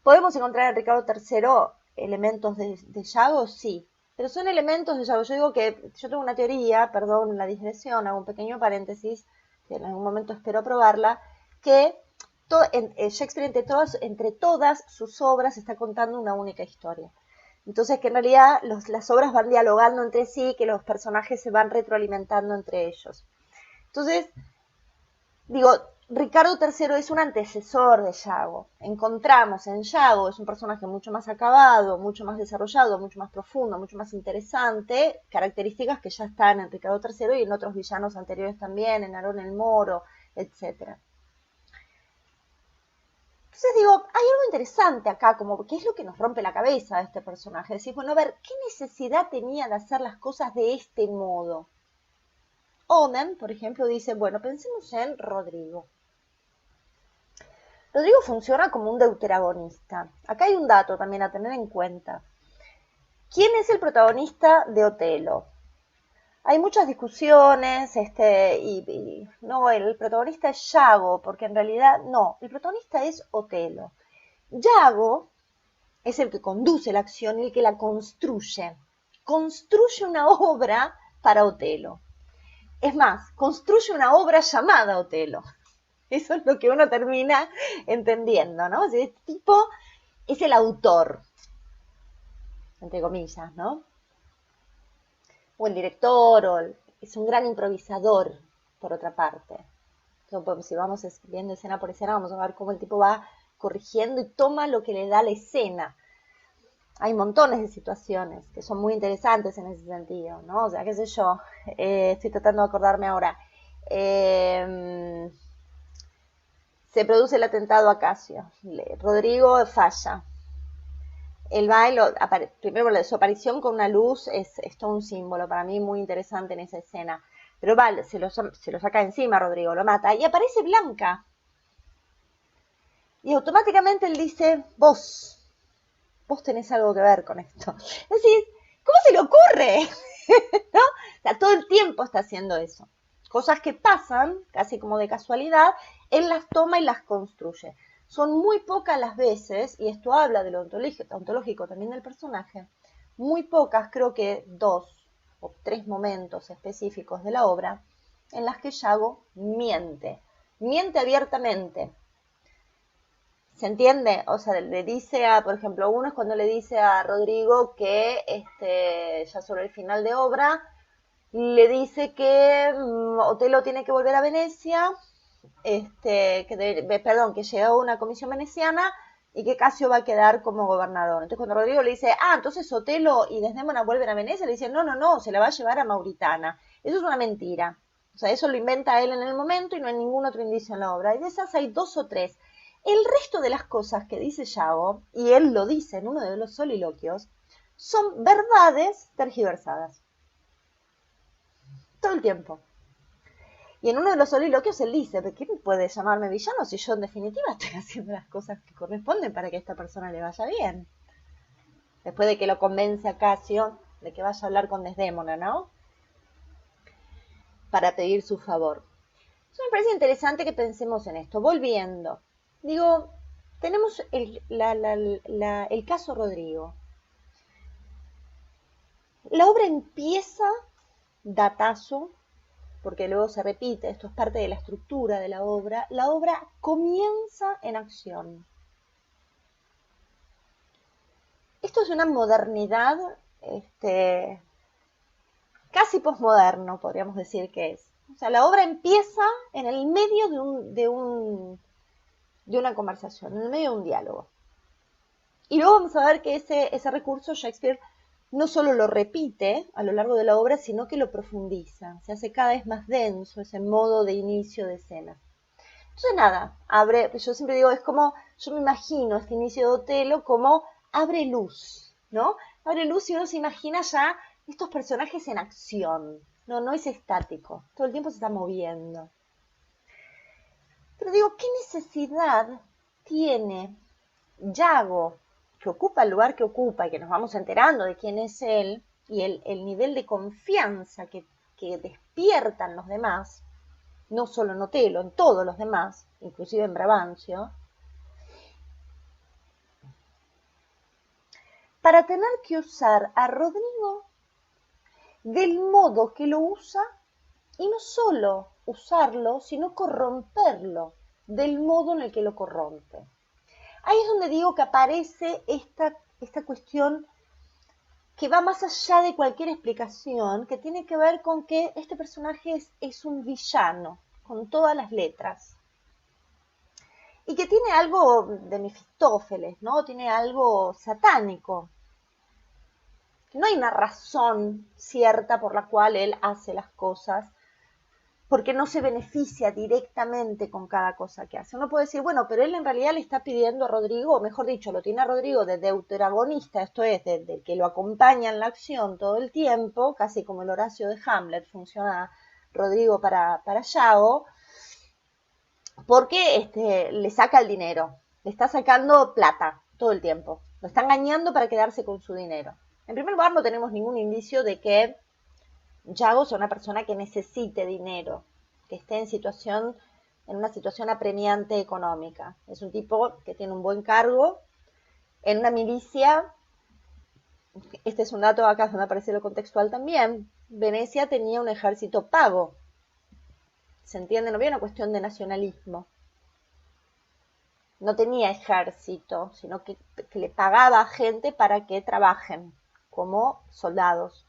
¿Podemos encontrar en Ricardo III elementos de Yago? Sí, pero son elementos de Yago. Yo digo que yo tengo una teoría, perdón la digresión, hago un pequeño paréntesis, que en algún momento espero probarla, que Shakespeare entre todas sus obras está contando una única historia. Entonces que en realidad las obras van dialogando entre sí, que los personajes se van retroalimentando entre ellos. Entonces, digo, Ricardo III es un antecesor de Yago. Encontramos en Yago, es un personaje mucho más acabado, mucho más desarrollado, mucho más profundo, mucho más interesante, características que ya están en Ricardo III y en otros villanos anteriores también, en Aarón el Moro, etc. Entonces digo, hay algo interesante acá, como qué es lo que nos rompe la cabeza de este personaje. Decís, bueno, a ver, ¿qué necesidad tenía de hacer las cosas de este modo? Oden, por ejemplo, dice, bueno, pensemos en Rodrigo. Rodrigo funciona como un deuteragonista. Acá hay un dato también a tener en cuenta. ¿Quién es el protagonista de Otelo? Hay muchas discusiones, no, el protagonista es Yago, porque en realidad no, el protagonista es Otelo. Yago es el que conduce la acción y el que la construye. Construye una obra para Otelo. Es más, construye una obra llamada Otelo. Eso es lo que uno termina entendiendo, ¿no? O sea, este tipo es el autor, entre comillas, ¿no? O el director, es un gran improvisador, por otra parte. Entonces, si vamos viendo escena por escena, vamos a ver cómo el tipo va corrigiendo y toma lo que le da la escena. Hay montones de situaciones que son muy interesantes en ese sentido, ¿no? O sea, qué sé yo, estoy tratando de acordarme ahora. Se produce el atentado a Casio. Rodrigo falla. El baile, primero su aparición con una luz es todo un símbolo para mí muy interesante en esa escena. Pero vale, se lo saca encima Rodrigo, lo mata. Y aparece Blanca. Y automáticamente él dice, vos tenés algo que ver con esto. Es decir, ¿cómo se le ocurre? ¿No? O sea, todo el tiempo está haciendo eso. Cosas que pasan, casi como de casualidad, él las toma y las construye. Son muy pocas las veces, y esto habla de lo ontológico también del personaje, muy pocas, creo que 2 o 3 momentos específicos de la obra, en las que Yago miente abiertamente. ¿Se entiende? O sea, le dice por ejemplo, uno es cuando le dice a Rodrigo que ya sobre el final de obra, le dice que Otelo tiene que volver a Venecia, que llegó una comisión veneciana y que Casio va a quedar como gobernador. Entonces cuando Rodrigo le dice, entonces Otelo y Desdémona vuelven a Venecia, le dicen, no, se la va a llevar a Mauritana. Eso es una mentira. O sea, eso lo inventa él en el momento y no hay ningún otro indicio en la obra. Y de esas hay 2 o 3. El resto de las cosas que dice Yago, y él lo dice en uno de los soliloquios, son verdades tergiversadas. Todo el tiempo. Y en uno de los soliloquios él dice, ¿pero quién puede llamarme villano si yo en definitiva estoy haciendo las cosas que corresponden para que a esta persona le vaya bien? Después de que lo convence a Casio de que vaya a hablar con Desdémona, ¿no? Para pedir su favor. Eso me parece interesante que pensemos en esto. Volviendo, digo, tenemos el caso Rodrigo. La obra empieza datazo, porque luego se repite, esto es parte de la estructura de la obra comienza en acción. Esto es una modernidad casi posmoderno, podríamos decir que es. O sea, la obra empieza en el medio de una conversación, en el medio de un diálogo. Y luego vamos a ver que ese recurso Shakespeare no solo lo repite a lo largo de la obra, sino que lo profundiza, se hace cada vez más denso ese modo de inicio de escena. Entonces nada, yo siempre digo, es como, yo me imagino este inicio de Otelo como abre luz, ¿no? Abre luz y uno se imagina ya estos personajes en acción, no es estático, todo el tiempo se está moviendo. Pero digo, ¿qué necesidad tiene Yago, que ocupa el lugar que ocupa y que nos vamos enterando de quién es él y el nivel de confianza que despiertan los demás, no solo en Otelo, en todos los demás, inclusive en Brabantio, para tener que usar a Rodrigo del modo que lo usa y no solo usarlo, sino corromperlo del modo en el que lo corrompe. Ahí es donde digo que aparece esta cuestión que va más allá de cualquier explicación, que tiene que ver con que este personaje es un villano, con todas las letras. Y que tiene algo de Mefistófeles, ¿no? Tiene algo satánico. No hay una razón cierta por la cual él hace las cosas, porque no se beneficia directamente con cada cosa que hace. Uno puede decir, bueno, pero él en realidad le está pidiendo a Rodrigo, o mejor dicho, lo tiene a Rodrigo de deuteragonista, esto es, del que lo acompaña en la acción todo el tiempo, casi como el Horacio de Hamlet, funciona Rodrigo para Yago, porque le saca el dinero, le está sacando plata todo el tiempo, lo está engañando para quedarse con su dinero. En primer lugar, no tenemos ningún indicio de que Yago sea una persona que necesite dinero, que esté en una situación apremiante económica. Es un tipo que tiene un buen cargo en una milicia. Este es un dato acá donde aparece lo contextual también. Venecia tenía un ejército pago. ¿Se entiende? No había una cuestión de nacionalismo. No tenía ejército, sino que le pagaba a gente para que trabajen como soldados.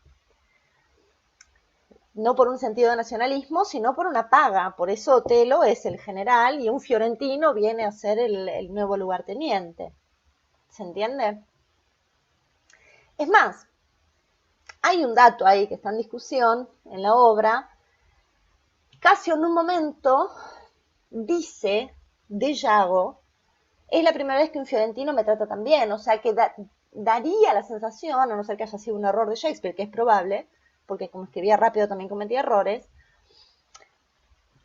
No por un sentido de nacionalismo, sino por una paga. Por eso Otelo es el general y un fiorentino viene a ser el nuevo lugarteniente. ¿Se entiende? Es más, hay un dato ahí que está en discusión en la obra. Casio en un momento dice de Yago, es la primera vez que un fiorentino me trata tan bien, o sea que daría la sensación, a no ser que haya sido un error de Shakespeare, que es probable, porque como escribía rápido también cometía errores,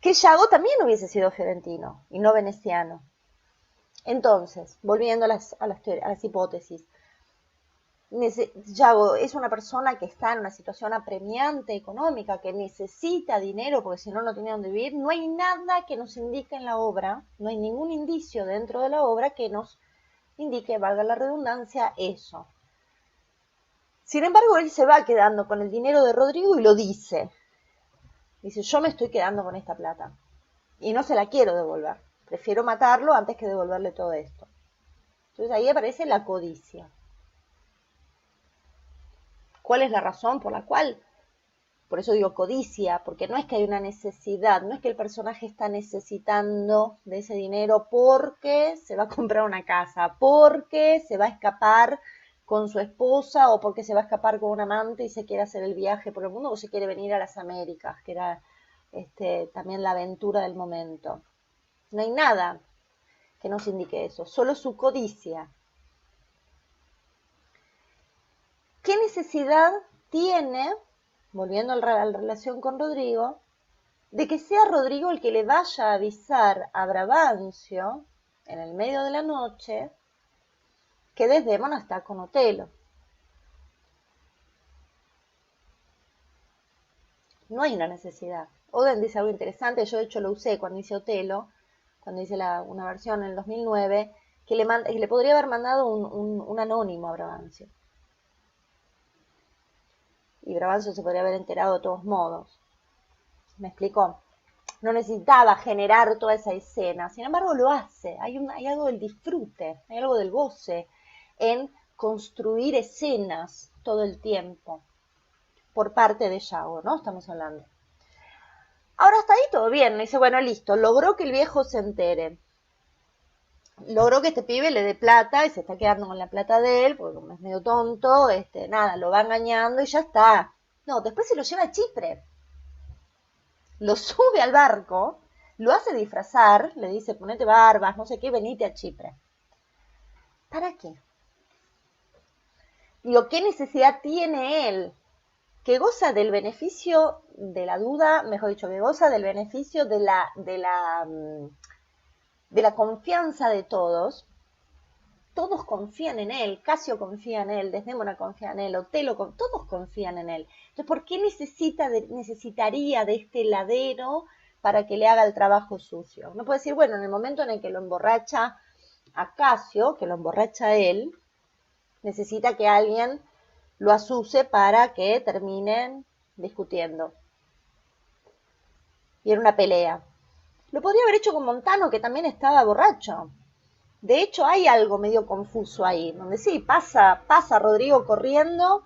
que Yago también hubiese sido fiorentino y no veneciano. Entonces, volviendo a las hipótesis, Yago es una persona que está en una situación apremiante económica, que necesita dinero porque si no, no tiene dónde vivir. No hay nada que nos indique en la obra, no hay ningún indicio dentro de la obra que nos indique, valga la redundancia, eso. Sin embargo, él se va quedando con el dinero de Rodrigo y lo dice. Dice, yo me estoy quedando con esta plata y no se la quiero devolver. Prefiero matarlo antes que devolverle todo esto. Entonces ahí aparece la codicia. ¿Cuál es la razón por la cual Por eso digo codicia, porque no es que hay una necesidad, no es que el personaje está necesitando de ese dinero porque se va a comprar una casa, porque se va a escapar con su esposa o porque se va a escapar con un amante y se quiere hacer el viaje por el mundo o se quiere venir a las Américas, que era también la aventura del momento. No hay nada que nos indique eso, solo su codicia. ¿Qué necesidad tiene, volviendo a la relación con Rodrigo, de que sea Rodrigo el que le vaya a avisar a Brabantio en el medio de la noche que Desdémona está con Otelo? No hay una necesidad. Oden dice algo interesante, yo de hecho lo usé cuando hice Otelo, cuando hice una versión en el 2009, que le podría haber mandado un anónimo a Brabantio. Y Brabantio se podría haber enterado de todos modos. ¿Me explicó? No necesitaba generar toda esa escena, sin embargo lo hace. Hay algo del disfrute, hay algo del goce en construir escenas todo el tiempo por parte de Yago, ¿no? Estamos hablando. Ahora hasta ahí todo bien, dice, bueno, listo, logró que el viejo se entere. Logró que este pibe le dé plata y se está quedando con la plata de él, porque como es medio tonto, nada, lo va engañando y ya está. No, después se lo lleva a Chipre. Lo sube al barco, lo hace disfrazar, le dice, ponete barbas, no sé qué, venite a Chipre. ¿Para qué? Digo, ¿qué necesidad tiene él? Que goza del beneficio de la duda, mejor dicho, que goza del beneficio de la confianza de todos. Todos confían en él, Casio confía en él, Desdémona confía en él, Otelo, todos confían en él. Entonces, ¿por qué necesitaría de este ladero para que le haga el trabajo sucio? No puede decir, bueno, en el momento en el que lo emborracha a Casio, que lo emborracha él, necesita que alguien lo asuse para que terminen discutiendo. Y era una pelea. Lo podría haber hecho con Montano, que también estaba borracho. De hecho, hay algo medio confuso ahí, donde sí, pasa Rodrigo corriendo,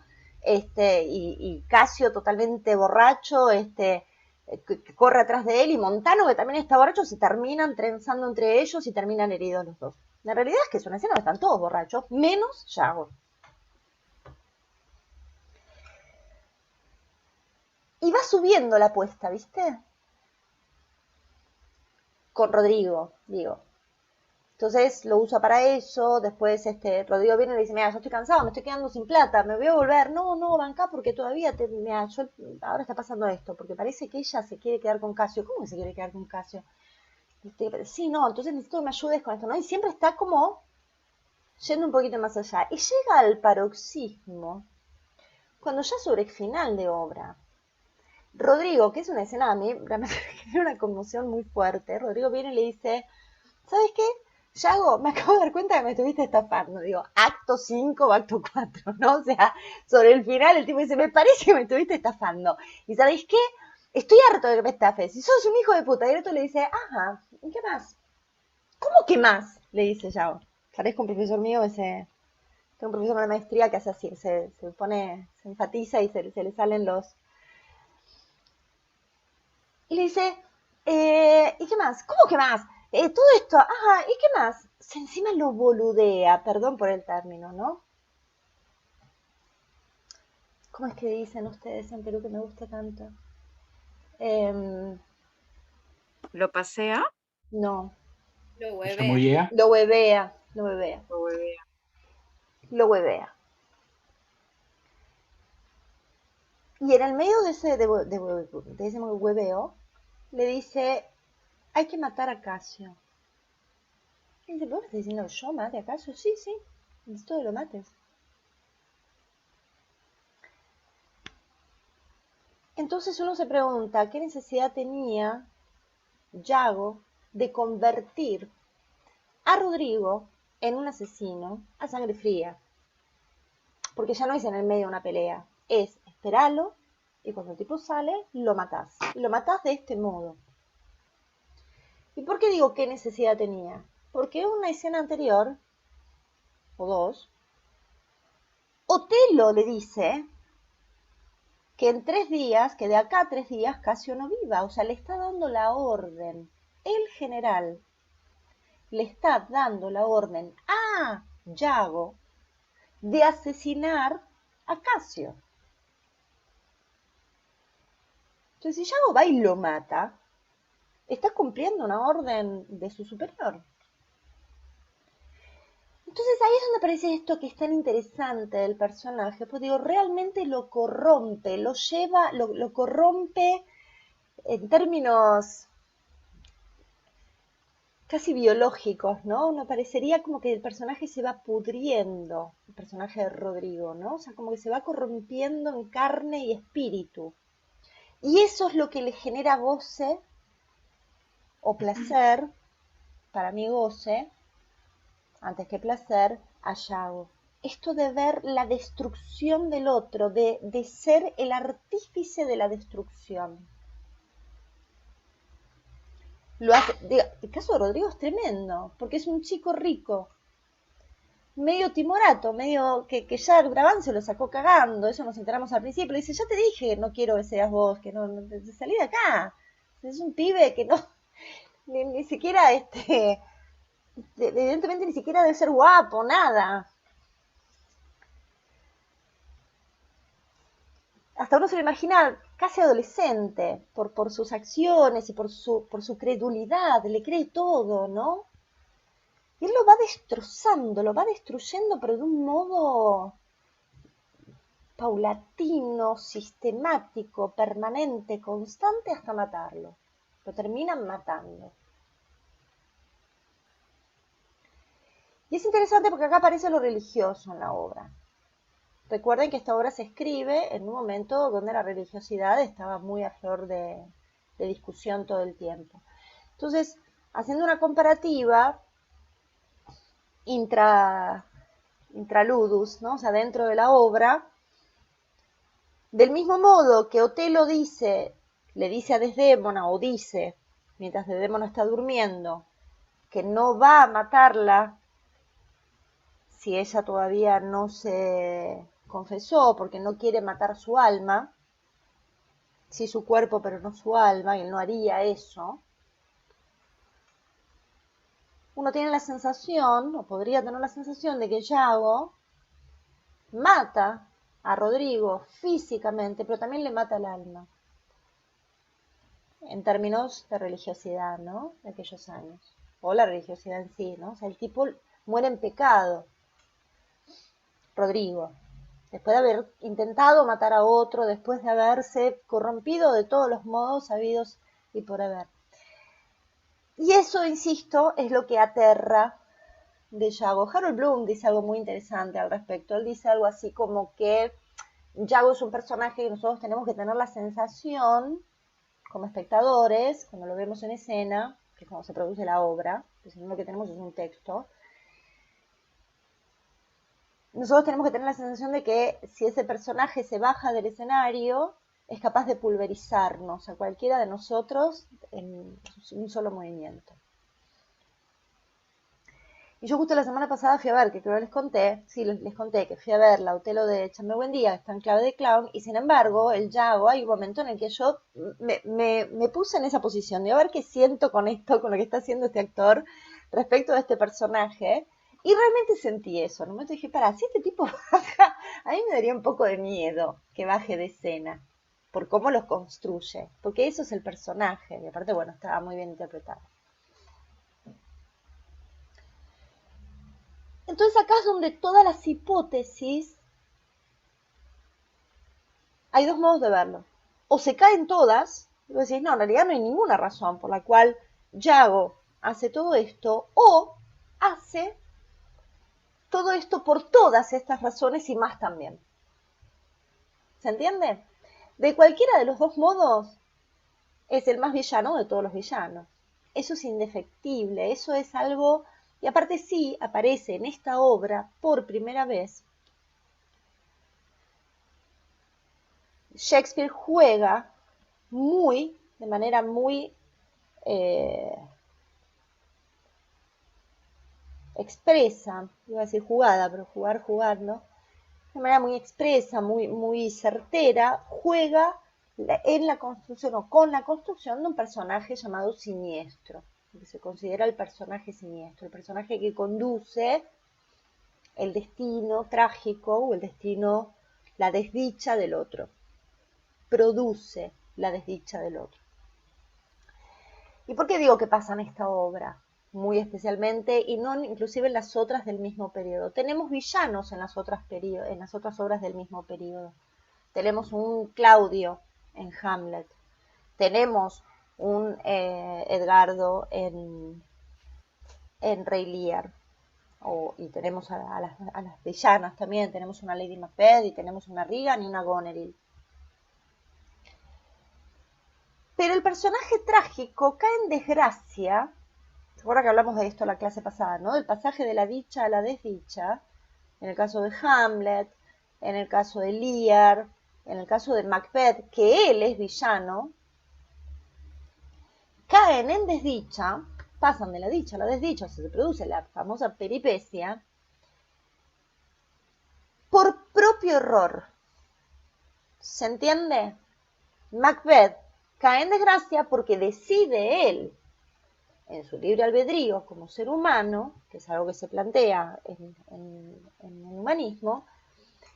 y Casio totalmente borracho, que corre atrás de él, y Montano, que también está borracho, se terminan trenzando entre ellos y terminan heridos los dos. La realidad es que es una escena donde están todos borrachos, menos Yago. Y va subiendo la apuesta, ¿viste? Con Rodrigo, digo. Entonces lo usa para eso, después Rodrigo viene y le dice, mira, yo estoy cansado, me estoy quedando sin plata, me voy a volver. No, banca, porque todavía, mira, ahora está pasando esto, porque parece que ella se quiere quedar con Casio. ¿Cómo que se quiere quedar con Casio? Sí, no, entonces necesito que me ayudes con esto, ¿no? Y siempre está como yendo un poquito más allá. Y llega al paroxismo, cuando ya sobre el final de obra, Rodrigo, que es una escena, a mí me genera una conmoción muy fuerte, Rodrigo viene y le dice, ¿sabes qué? Yago, me acabo de dar cuenta que me estuviste estafando. Digo, acto 5 o acto 4, ¿no? O sea, sobre el final el tipo dice, me parece que me estuviste estafando. ¿Y sabéis qué? Estoy harto de que me estafes. Si sos un hijo de puta. Y el otro le dice, ajá, ¿y qué más? ¿Cómo que más? Le dice Yago. Parezco un profesor mío, tengo un profesor de maestría que hace así, se enfatiza y se le salen los... Y le dice, ¿y qué más? ¿Cómo que más? Todo esto, ajá, ¿y qué más? Encima lo boludea, perdón por el término, ¿no? ¿Cómo es que dicen ustedes en Perú que me gusta tanto? ¿Lo pasea? No, Lo ¿Lo huevea. chamullea? lo huevea, lo huevea, Lo huevea. lo huevea. Y en el medio de ese hueveo, le dice, hay que matar a Casio. Y dice, ¿vos me estás diciendo que yo mate a Casio? Sí, necesito que lo mates. Entonces uno se pregunta, ¿qué necesidad tenía Yago de convertir a Rodrigo en un asesino a sangre fría? Porque ya no es en el medio de una pelea, es esperarlo y cuando el tipo sale, lo matás. Y lo matás de este modo. ¿Y por qué digo qué necesidad tenía? Porque en una escena anterior, o dos, Otelo le dice, que en 3 días, que de acá a 3 días Casio no viva, o sea, le está dando la orden. El general le está dando la orden a Yago de asesinar a Casio. Entonces, si Yago va y lo mata, está cumpliendo una orden de su superior. Entonces ahí es donde aparece esto que es tan interesante del personaje, pues digo, realmente lo corrompe, lo lleva, lo corrompe en términos casi biológicos, ¿no? Uno parecería como que el personaje se va pudriendo, el personaje de Rodrigo, ¿no? O sea, como que se va corrompiendo en carne y espíritu. Y eso es lo que le genera goce o placer, para mí goce, antes que placer, a Yago. Esto de ver la destrucción del otro, de ser el artífice de la destrucción. El caso de Rodrigo es tremendo, porque es un chico rico, medio timorato, medio que ya Braván se lo sacó cagando, eso nos enteramos al principio, le dice, ya te dije, no quiero que seas vos, que no salí de acá. Es un pibe que no, ni siquiera, evidentemente ni siquiera debe ser guapo, nada. Hasta uno se lo imagina casi adolescente, por sus acciones y por su credulidad, le cree todo, ¿no? Y él lo va destrozando, lo va destruyendo, pero de un modo paulatino, sistemático, permanente, constante, hasta matarlo. Lo terminan matando. Y es interesante porque acá aparece lo religioso en la obra. Recuerden que esta obra se escribe en un momento donde la religiosidad estaba muy a flor de discusión todo el tiempo. Entonces, haciendo una comparativa intraludus, ¿no? O sea, dentro de la obra, del mismo modo que Otelo le dice a Desdémona, o dice, mientras Desdémona está durmiendo, que no va a matarla si ella todavía no se confesó, porque no quiere matar su alma, sí su cuerpo pero no su alma, y él no haría eso. Uno tiene la sensación, o podría tener la sensación, de que Yago mata a Rodrigo físicamente, pero también le mata el alma, en términos de religiosidad, ¿no? De aquellos años, o la religiosidad en sí, ¿no? O sea, el tipo muere en pecado, Rodrigo, después de haber intentado matar a otro, después de haberse corrompido de todos los modos habidos y por haber. Y eso, insisto, es lo que aterra de Yago. Harold Bloom dice algo muy interesante al respecto. Él dice algo así como que Yago es un personaje que nosotros tenemos que tener la sensación, como espectadores, cuando lo vemos en escena, que es cuando se produce la obra, que si no lo que tenemos es un texto, nosotros tenemos que tener la sensación de que si ese personaje se baja del escenario, es capaz de pulverizarnos a cualquiera de nosotros en un solo movimiento. Y yo justo la semana pasada fui a ver, que creo que les conté que fui a ver la Otelo de Chamber Buendía, que está en clave de clown, y sin embargo, el Yago, hay un momento en el que yo me puse en esa posición de a ver qué siento con esto, con lo que está haciendo este actor respecto a este personaje, y realmente sentí eso. En un momento dije, si este tipo baja, a mí me daría un poco de miedo que baje de escena, por cómo los construye, porque eso es el personaje, y aparte, bueno, estaba muy bien interpretado. Entonces acá es donde todas las hipótesis, hay dos modos de verlo. O se caen todas, y vos decís, no, en realidad no hay ninguna razón por la cual Yago hace todo esto, o hace todo esto por todas estas razones y más también. ¿Se entiende? De cualquiera de los dos modos, es el más villano de todos los villanos. Eso es indefectible, eso es algo. Y aparte sí, aparece en esta obra por primera vez. Shakespeare juega de manera muy expresa, iba a decir jugada, pero jugar, ¿no? de manera muy expresa, muy certera, juega en la construcción o con la construcción de un personaje llamado Siniestro, que se considera el personaje siniestro, el personaje que conduce el destino trágico o el destino, la desdicha del otro, produce la desdicha del otro. ¿Y por qué digo que pasa en esta obra? Muy especialmente, y no inclusive en las otras del mismo periodo. Tenemos villanos en las otras obras del mismo periodo. Tenemos un Claudio en Hamlet. Tenemos un Edgardo en Rey Lear. Y tenemos a las villanas también. Tenemos una Lady Macbeth y tenemos una Regan y una Goneril. Pero el personaje trágico cae en desgracia. ¿Se acuerdan que hablamos de esto en la clase pasada, ¿no? Del pasaje de la dicha a la desdicha. En el caso de Hamlet, en el caso de Lear, en el caso de Macbeth, que él es villano, caen en desdicha, pasan de la dicha a la desdicha, o sea, se produce la famosa peripecia, por propio error. ¿Se entiende? Macbeth cae en desgracia porque decide él, en su libre albedrío como ser humano, que es algo que se plantea en el humanismo,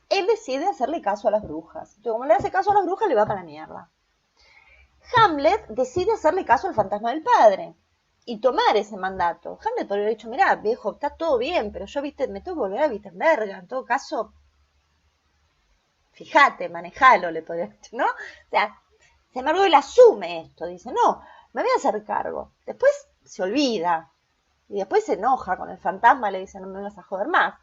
él decide hacerle caso a las brujas. Entonces, como le hace caso a las brujas, le va para la mierda. Hamlet decide hacerle caso al fantasma del padre y tomar ese mandato. Hamlet podría haber dicho, mirá, viejo, está todo bien, pero yo, viste, me tengo que volver a Wittenberg, en todo caso, fíjate, manejalo, le podría haber dicho, ¿no? O sea, sin embargo, él asume esto, dice, no, me voy a hacer cargo. Después se olvida y después se enoja con el fantasma, le dice, no me vas a joder más.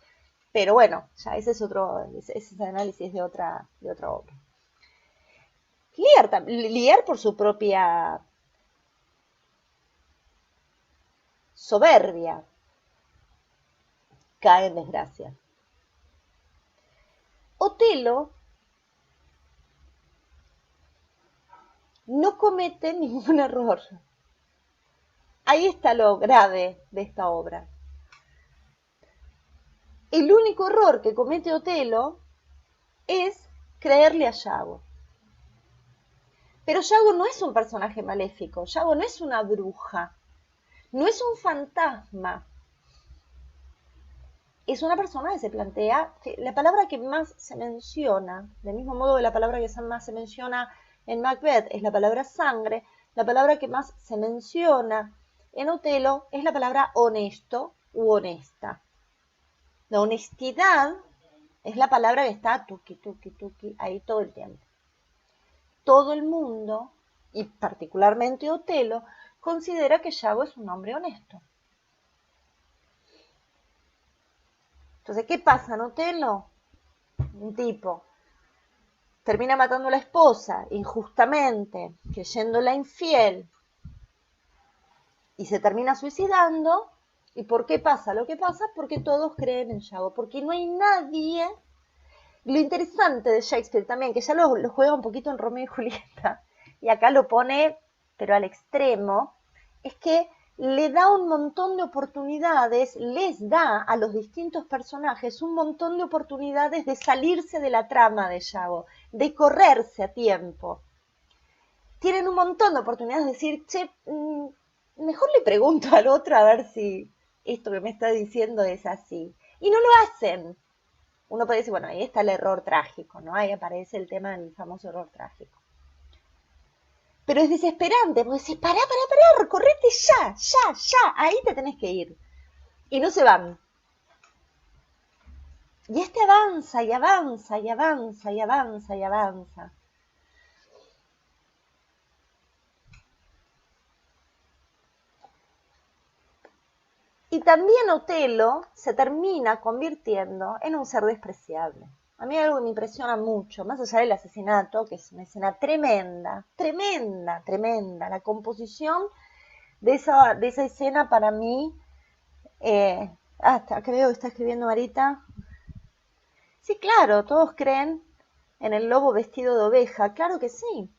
Pero bueno, ya ese es análisis de otra obra. Lear por su propia soberbia cae en desgracia. Otelo no comete ningún error. Ahí está lo grave de esta obra. El único error que comete Otelo es creerle a Iago. Pero Iago no es un personaje maléfico, Iago no es una bruja, no es un fantasma. Es una persona que se plantea, la palabra que más se menciona, del mismo modo que la palabra que más se menciona en Macbeth es la palabra sangre, la palabra que más se menciona en Otelo es la palabra honesto u honesta. La honestidad es la palabra que está tuqui, tuqui, tuqui, ahí todo el tiempo. Todo el mundo, y particularmente Otelo, considera que Iago es un hombre honesto. Entonces, ¿qué pasa en Otelo? Un tipo termina matando a la esposa injustamente, creyéndola infiel, y se termina suicidando. ¿Y por qué pasa lo que pasa? Porque todos creen en Iago, porque no hay nadie. Lo interesante de Shakespeare también, que ya lo juega un poquito en Romeo y Julieta, y acá lo pone, pero al extremo, es que le da un montón de oportunidades, les da a los distintos personajes un montón de oportunidades de salirse de la trama de Iago, de correrse a tiempo. Tienen un montón de oportunidades de decir, che, mejor le pregunto al otro a ver si esto que me está diciendo es así. Y no lo hacen. Uno puede decir, bueno, ahí está el error trágico, ¿no? Ahí aparece el tema del famoso error trágico. Pero es desesperante, porque decís, pará, correte ya, ahí te tenés que ir. Y no se van. Y este avanza, y avanza, y avanza, y avanza, y avanza. Y también Otelo se termina convirtiendo en un ser despreciable. A mí algo que me impresiona mucho, más allá del asesinato, que es una escena tremenda, tremenda, tremenda. La composición de esa escena para mí, creo que está escribiendo Marita. Sí, claro, todos creen en el lobo vestido de oveja, claro que sí.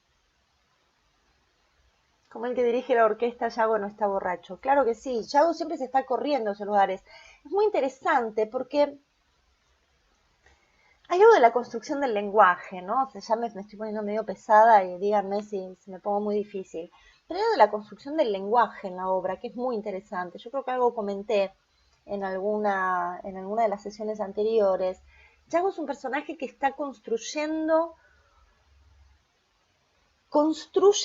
Como el que dirige la orquesta, Iago no está borracho. Claro que sí, Iago siempre se está corriendo a esos lugares. Es muy interesante porque Hay algo de la construcción del lenguaje, ¿no? O sea, ya me estoy poniendo medio pesada y díganme si me pongo muy difícil. Pero hay algo de la construcción del lenguaje en la obra que es muy interesante. Yo creo que algo comenté en alguna de las sesiones anteriores. Yago es un personaje que está construye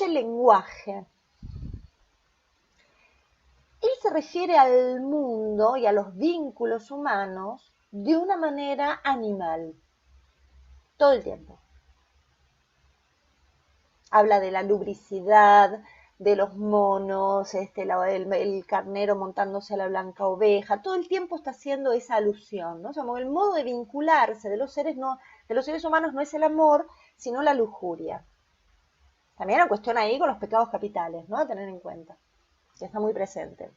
lenguaje. Él se refiere al mundo y a los vínculos humanos de una manera animal, todo el tiempo. Habla de la lubricidad, de los monos, el carnero montándose a la blanca oveja, todo el tiempo está haciendo esa alusión, ¿no? O sea, el modo de vincularse de los seres humanos no es el amor, sino la lujuria. También hay una cuestión ahí con los pecados capitales, ¿no? A tener en cuenta, que está muy presente.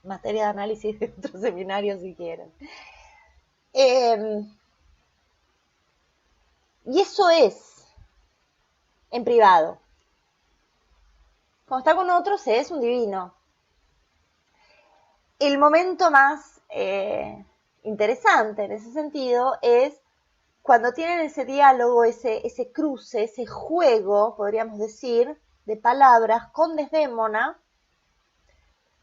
Materia de análisis de otro seminario si quieren. Y eso es en privado. Cuando está con otros es un divino. El momento más interesante en ese sentido es cuando tienen ese diálogo, ese cruce, ese juego, podríamos decir, de palabras con Desdémona,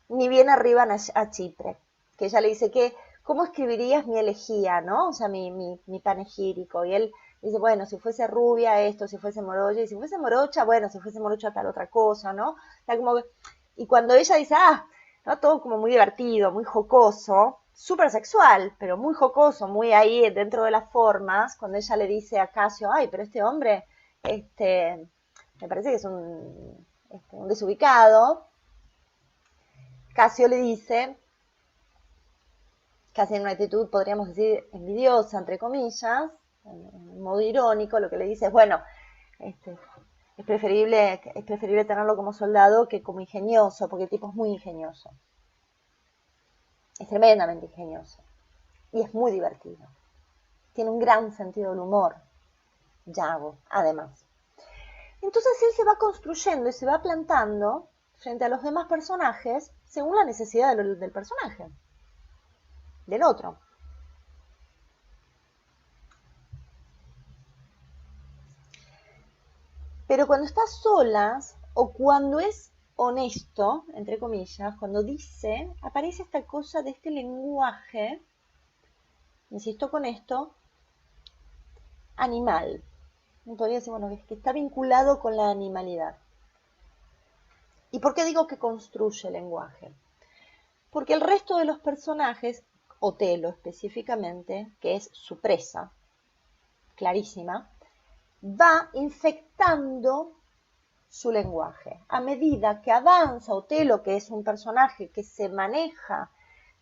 ni bien arriban a Chipre, que ella le dice que, ¿cómo escribirías mi elegía, no? O sea, mi panegírico. Y él dice, bueno, si fuese rubia esto, si fuese morocha, y si fuese morocha, bueno, si fuese morocha tal otra cosa, ¿no? Está como que, y cuando ella dice, ¿no? Todo como muy divertido, muy jocoso, súper sexual, pero muy jocoso, muy ahí dentro de las formas, cuando ella le dice a Casio, ay, pero este hombre, me parece que es un desubicado. Casio le dice, casi en una actitud, podríamos decir, envidiosa, entre comillas, en modo irónico, lo que le dice es, bueno, es preferible tenerlo como soldado que como ingenioso, porque el tipo es muy ingenioso. Es tremendamente ingenioso. Y es muy divertido. Tiene un gran sentido del humor, Yago, además. Entonces él se va construyendo y se va plantando frente a los demás personajes según la necesidad del personaje, del otro. Pero cuando está solas o cuando es honesto, entre comillas, cuando dice, aparece esta cosa de este lenguaje, insisto con esto, animal. Podría decir, bueno, que está vinculado con la animalidad. ¿Y por qué digo que construye lenguaje? Porque el resto de los personajes, Otelo específicamente, que es su presa, clarísima, va infectando su lenguaje. A medida que avanza Otelo, que es un personaje que se maneja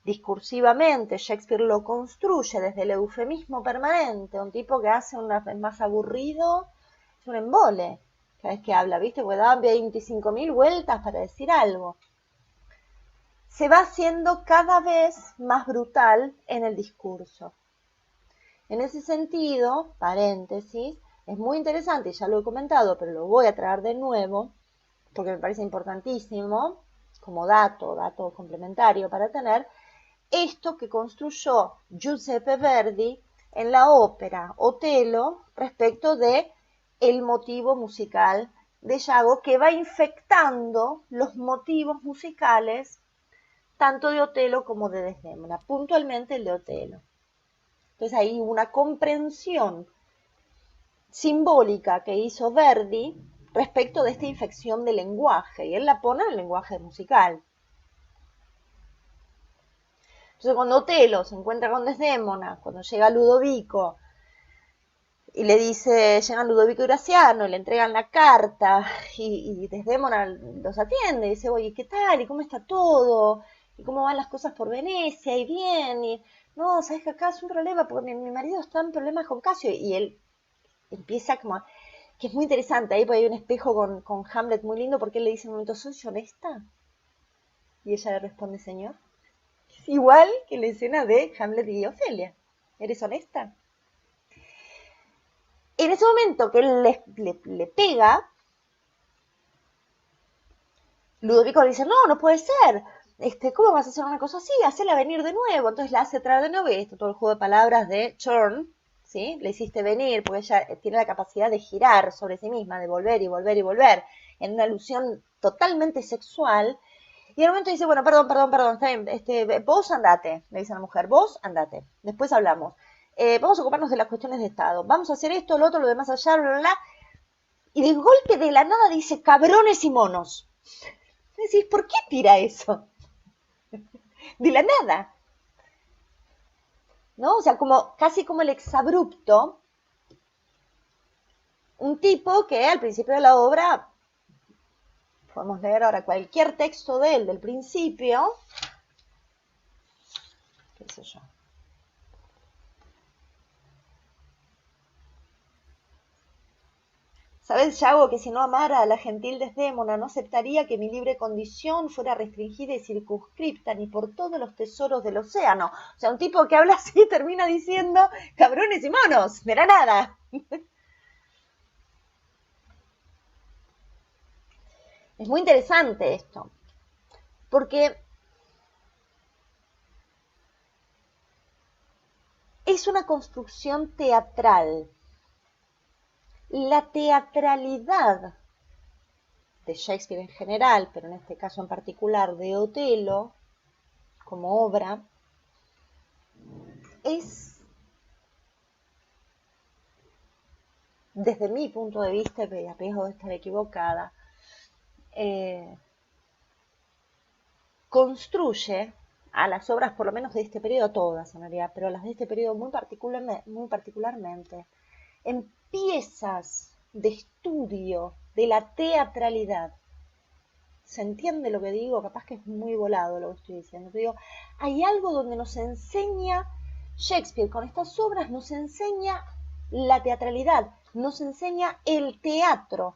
discursivamente, Shakespeare lo construye desde el eufemismo permanente, un tipo que hace una vez más aburrido, es un embole cada vez que habla, ¿viste? Porque da 25.000 vueltas para decir algo. Se va haciendo cada vez más brutal en el discurso. En ese sentido, paréntesis, es muy interesante, ya lo he comentado, pero lo voy a traer de nuevo, porque me parece importantísimo, como dato complementario para tener, esto que construyó Giuseppe Verdi en la ópera Otelo respecto de el motivo musical de Yago, que va infectando los motivos musicales tanto de Otelo como de Desdémona, puntualmente el de Otelo. Entonces hay una comprensión simbólica que hizo Verdi respecto de esta infección de lenguaje, y él la pone en el lenguaje musical. Entonces cuando Otelo se encuentra con Desdémona, cuando llega Ludovico, y le dice, llega Ludovico y Graciano, y le entregan la carta, y Desdémona los atiende, y dice, oye, ¿qué tal? ¿Y cómo está todo? ¿Y cómo van las cosas por Venecia? ¿Y bien? Y, no, sabes que acá es un problema, porque mi marido está en problemas con Casio, y él empieza como, que es muy interesante, ahí hay un espejo con Hamlet muy lindo, porque él le dice en un momento, ¿soy honesta? Y ella le responde, señor. Es igual que la escena de Hamlet y Ofelia. ¿Eres honesta? En ese momento que él le pega, Ludovico le dice, no puede ser. ¿Cómo vas a hacer una cosa así? Hacela venir de nuevo. Entonces la hace traer de nuevo, y esto todo el juego de palabras de Churn, ¿sí? Le hiciste venir, porque ella tiene la capacidad de girar sobre sí misma, de volver y volver y volver, en una alusión totalmente sexual. Y en un momento dice, bueno, perdón, está bien, vos andate, le dice a la mujer, vos andate, después hablamos. Vamos a ocuparnos de las cuestiones de Estado, vamos a hacer esto, lo otro, lo demás allá, bla, bla, bla. Y de golpe de la nada dice, cabrones y monos. Y decís, ¿por qué tira eso? De la nada, ¿no? O sea, como casi como el exabrupto, un tipo que al principio de la obra, podemos leer ahora cualquier texto de él del principio, qué sé yo. ¿Sabes, Yago, que si no amara a la gentil Desdémona, no aceptaría que mi libre condición fuera restringida y circunscripta ni por todos los tesoros del océano? O sea, un tipo que habla así termina diciendo, cabrones y monos, de la nada. Es muy interesante esto, porque es una construcción teatral. La teatralidad de Shakespeare en general, pero en este caso en particular de Otelo, como obra, es, desde mi punto de vista, y a riesgo de estar equivocada, construye a las obras, por lo menos de este periodo, todas en realidad, pero las de este periodo muy particularmente, en piezas de estudio de la teatralidad. ¿Se entiende lo que digo? Capaz que es muy volado lo que estoy diciendo. Pero digo, hay algo donde nos enseña Shakespeare con estas obras, nos enseña la teatralidad, nos enseña el teatro,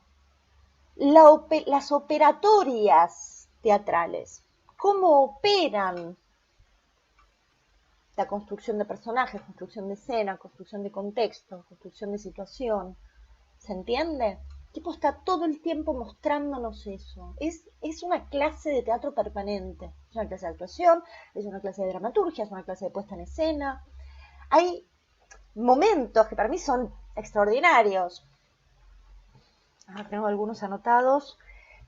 las operatorias teatrales, cómo operan la construcción de personajes, construcción de escena, construcción de contexto, construcción de situación. ¿Se entiende? El tipo está todo el tiempo mostrándonos eso. Es una clase de teatro permanente. Es una clase de actuación, es una clase de dramaturgia, es una clase de puesta en escena. Hay momentos que para mí son extraordinarios. Tengo algunos anotados.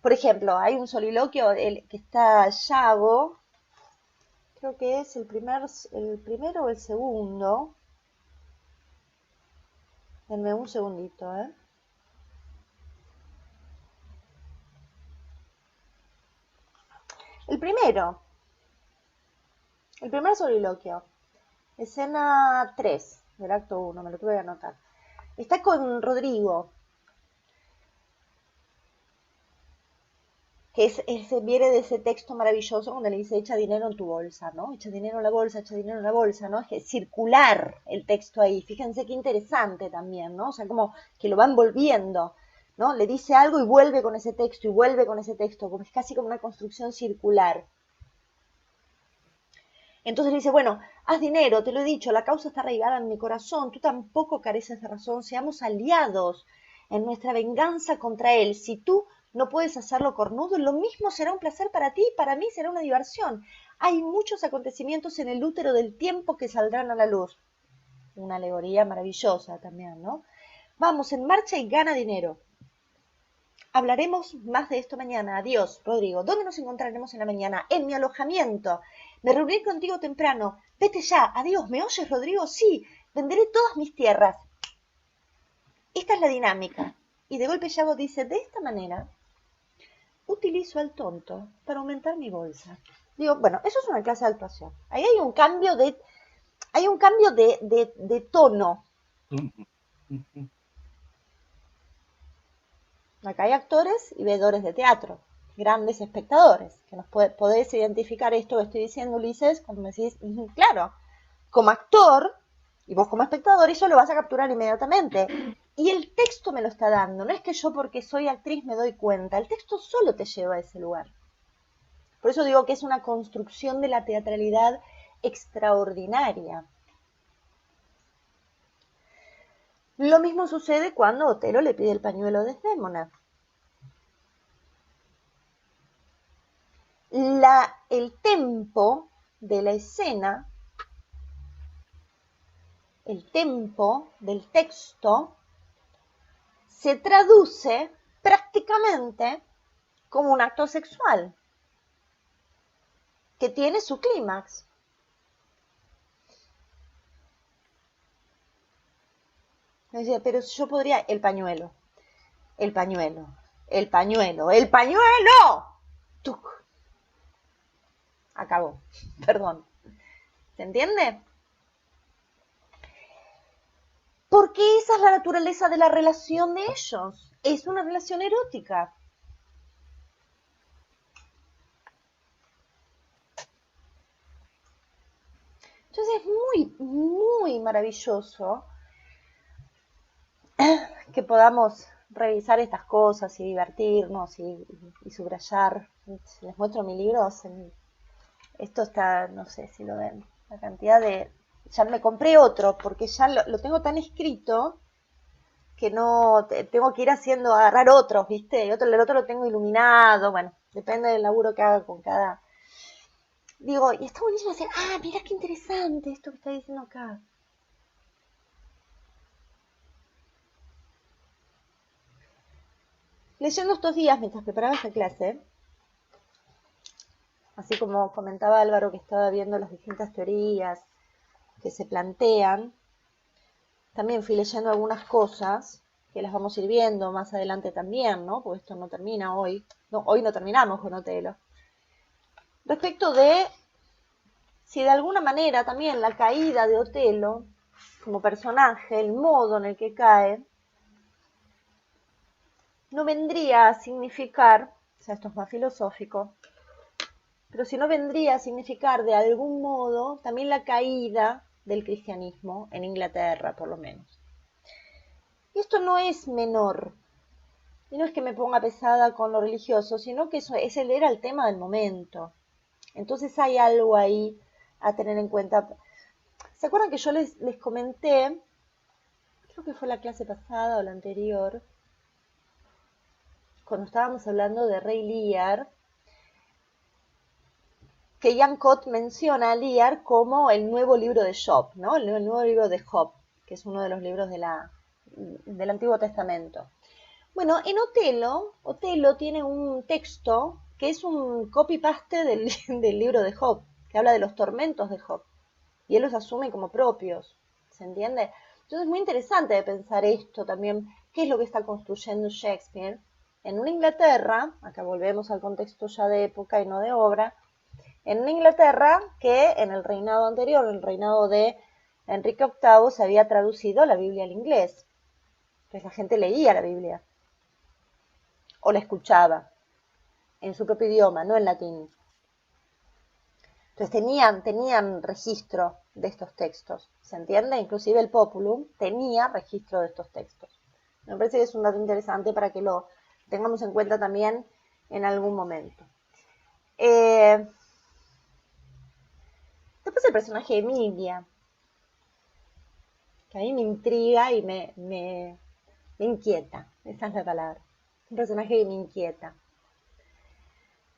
Por ejemplo, hay un soliloquio que está Yago, creo que es el primero o el segundo. Denme un segundito, ¿eh? El primero, el primer soliloquio, escena 3 del acto 1, me lo tuve que anotar. Está con Rodrigo, que viene de ese texto maravilloso donde le dice echa dinero en tu bolsa, ¿no? Echa dinero en la bolsa, echa dinero en la bolsa, ¿no? Es que circular el texto ahí, fíjense qué interesante también, ¿no? O sea, como que lo va envolviendo, ¿no? Le dice algo y vuelve con ese texto y vuelve con ese texto, como es casi como una construcción circular. Entonces le dice, bueno, haz dinero, te lo he dicho, la causa está arraigada en mi corazón, tú tampoco careces de razón, seamos aliados en nuestra venganza contra él. Si tú no puedes hacerlo cornudo, lo mismo será un placer para ti y para mí será una diversión. Hay muchos acontecimientos en el útero del tiempo que saldrán a la luz. Una alegoría maravillosa también, ¿no? Vamos, en marcha y gana dinero. Hablaremos más de esto mañana. Adiós, Rodrigo. ¿Dónde nos encontraremos en la mañana? En mi alojamiento. Me reuniré contigo temprano. Vete ya. Adiós. ¿Me oyes, Rodrigo? Sí. Venderé todas mis tierras. Esta es la dinámica. Y de golpe Yago dice, de esta manera, utilizo al tonto para aumentar mi bolsa. Digo, bueno, eso es una clase de actuación. Ahí hay un cambio de tono. Acá hay actores y veedores de teatro, grandes espectadores, que nos podés identificar esto que estoy diciendo, Ulises, cuando me decís, claro, como actor y vos como espectador, eso lo vas a capturar inmediatamente. Y el texto me lo está dando, no es que yo porque soy actriz me doy cuenta, el texto solo te lleva a ese lugar. Por eso digo que es una construcción de la teatralidad extraordinaria. Lo mismo sucede cuando Otelo le pide el pañuelo a Desdémona. El tempo de la escena el tempo del texto se traduce prácticamente como un acto sexual que tiene su clímax. Me decía, pero yo podría, el pañuelo, el pañuelo, el pañuelo, el pañuelo. ¡Tuc! Acabó, perdón. ¿Se entiende? Porque esa es la naturaleza de la relación de ellos. Es una relación erótica. Entonces es muy, muy maravilloso que podamos revisar estas cosas y divertirnos y subrayar. Les muestro mi libro. Esto está, no sé si lo ven, la cantidad de... Ya me compré otro porque ya lo tengo tan escrito que no tengo que ir haciendo, agarrar otros, ¿viste? El otro lo tengo iluminado, bueno, depende del laburo que haga con cada... Digo, y está buenísimo decir, mira qué interesante esto que está diciendo acá. Leyendo estos días mientras preparaba esta clase, así como comentaba Álvaro que estaba viendo las distintas teorías que se plantean, también fui leyendo algunas cosas que las vamos a ir viendo más adelante también, ¿no? Porque esto no termina hoy. No, hoy no terminamos con Otelo. Respecto de si de alguna manera también la caída de Otelo como personaje, el modo en el que cae, no vendría a significar, o sea, esto es más filosófico, pero si no vendría a significar de algún modo también la caída del cristianismo en Inglaterra, por lo menos. Y esto no es menor, y no es que me ponga pesada con lo religioso, sino que eso era el tema del momento. Entonces hay algo ahí a tener en cuenta. ¿Se acuerdan que yo les comenté, creo que fue la clase pasada o la anterior, cuando estábamos hablando de Rey Lear, que Jan Cott menciona a Lear como el nuevo libro de Job, ¿no? El nuevo libro de Job, que es uno de los libros del Antiguo Testamento. Bueno, en Otelo tiene un texto que es un copy-paste del libro de Job, que habla de los tormentos de Job, y él los asume como propios, ¿se entiende? Entonces es muy interesante de pensar esto también, qué es lo que está construyendo Shakespeare en una Inglaterra, acá volvemos al contexto ya de época y no de obra, en una Inglaterra que en el reinado anterior, en el reinado de Enrique VIII, se había traducido la Biblia al inglés. Entonces la gente leía la Biblia o la escuchaba en su propio idioma, no en latín. Entonces tenían registro de estos textos, ¿se entiende? Inclusive el Populum tenía registro de estos textos. Me parece que es un dato interesante para que lo tengamos en cuenta también en algún momento. Después el personaje de Emilia, que a mí me intriga y me inquieta, esa es la palabra. Es un personaje que me inquieta.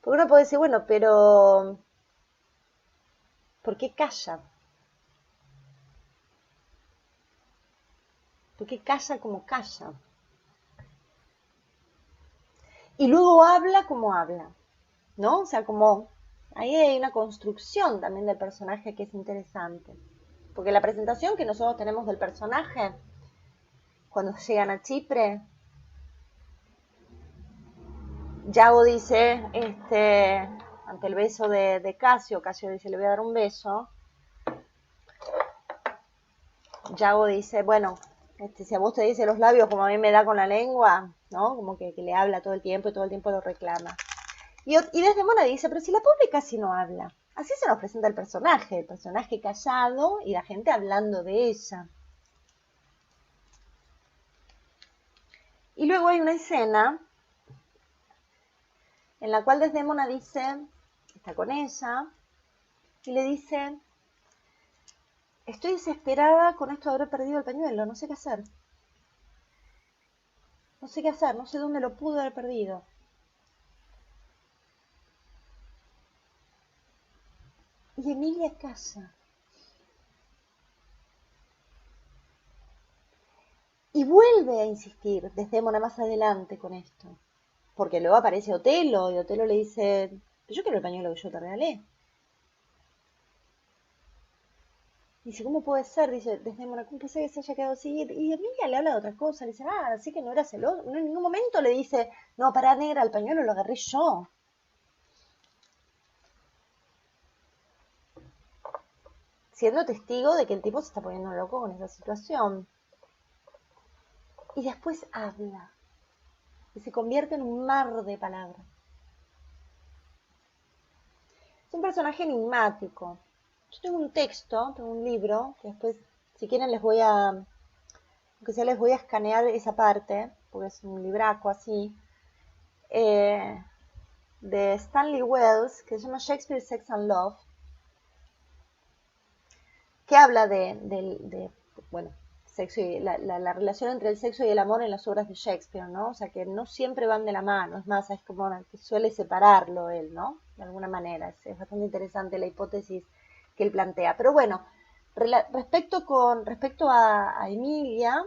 Porque uno puede decir, bueno, pero ¿por qué calla? ¿Por qué calla como calla? Y luego habla como habla, ¿no? O sea, como ahí hay una construcción también del personaje que es interesante. Porque la presentación que nosotros tenemos del personaje, cuando llegan a Chipre, Yago dice, ante el beso de Casio dice, le voy a dar un beso. Yago dice, bueno, si a vos te dice los labios como a mí me da con la lengua, ¿no? Como que le habla todo el tiempo y todo el tiempo lo reclama. Y Desdemona dice, pero si la pobre casi no habla. Así se nos presenta el personaje callado y la gente hablando de ella. Y luego hay una escena en la cual Desdemona dice, está con ella, y le dice, estoy desesperada con esto de haber perdido el pañuelo, no sé qué hacer. No sé qué hacer, no sé dónde lo pude haber perdido. Y Emilia calla. Y vuelve a insistir Desdémona más adelante con esto. Porque luego aparece Otelo y Otelo le dice, yo quiero el pañuelo que yo te regalé. Dice, ¿cómo puede ser? Dice Desdémona, ¿cómo puede ser que se haya quedado así? Y Emilia le habla de otra cosa. Le dice, así que no era celoso. No, en ningún momento le dice, no, pará, negra, el pañuelo lo agarré yo. Siendo testigo de que el tipo se está poniendo loco con esa situación. Y después habla. Y se convierte en un mar de palabras. Es un personaje enigmático. Yo tengo un texto, tengo un libro, que después, si quieren, aunque sea les voy a escanear esa parte, porque es un libraco así, de Stanley Wells, que se llama Shakespeare, Sex and Love, que habla bueno, sexo y la relación entre el sexo y el amor en las obras de Shakespeare, ¿no? O sea, que no siempre van de la mano, es más, es como que suele separarlo él, ¿no? De alguna manera, es bastante interesante la hipótesis que él plantea. Pero bueno, respecto a Emilia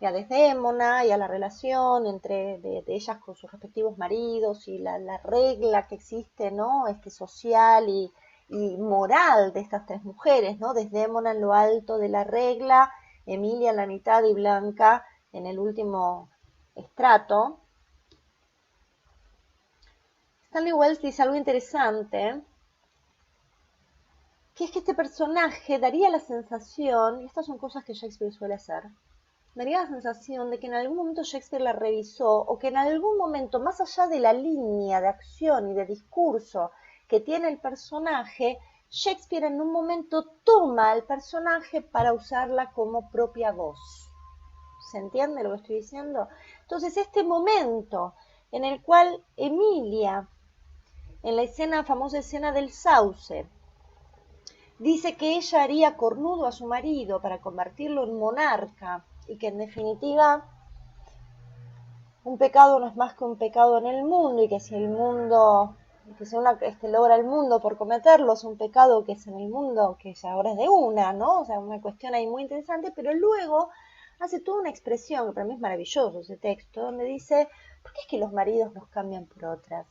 y a Desdémona y a la relación de ellas con sus respectivos maridos y la regla que existe, ¿no? Social y moral de estas tres mujeres, ¿no? Desdémona en lo alto de la regla, Emilia en la mitad y Blanca en el último estrato. Stanley Wells dice algo interesante, que es que este personaje daría la sensación, y estas son cosas que Shakespeare suele hacer, daría la sensación de que en algún momento Shakespeare la revisó, o que en algún momento, más allá de la línea de acción y de discurso que tiene el personaje, Shakespeare en un momento toma al personaje para usarla como propia voz. ¿Se entiende lo que estoy diciendo? Entonces, este momento en el cual Emilia, en la famosa escena del sauce, dice que ella haría cornudo a su marido para convertirlo en monarca y que en definitiva un pecado no es más que un pecado en el mundo y que si el mundo, que si una logra el mundo por cometerlo, es un pecado que es en el mundo, que ya ahora es de una, ¿no? O sea, una cuestión ahí muy interesante, pero luego hace toda una expresión, que para mí es maravilloso ese texto, donde dice, ¿por qué es que los maridos nos cambian por otras?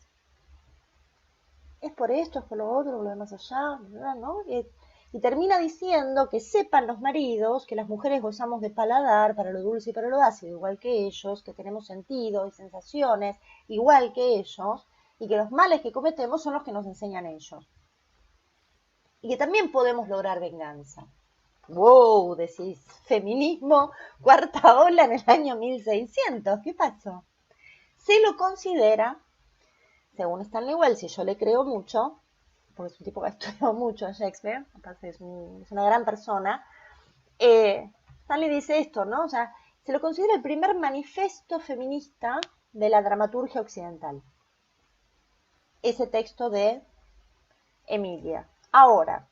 Es por esto, es por lo otro, por lo demás allá, ¿no? Y termina diciendo que sepan los maridos que las mujeres gozamos de paladar para lo dulce y para lo ácido, igual que ellos, que tenemos sentido y sensaciones, igual que ellos, y que los males que cometemos son los que nos enseñan ellos. Y que también podemos lograr venganza. ¡Wow! Decís, feminismo, cuarta ola en el año 1600. ¿Qué pasó? Se lo considera, según Stanley Wells, y yo le creo mucho, porque es un tipo que ha estudiado mucho a Shakespeare, aparte es una gran persona, Stanley dice esto, ¿no? O sea, se lo considera el primer manifiesto feminista de la dramaturgia occidental. Ese texto de Emilia. Ahora,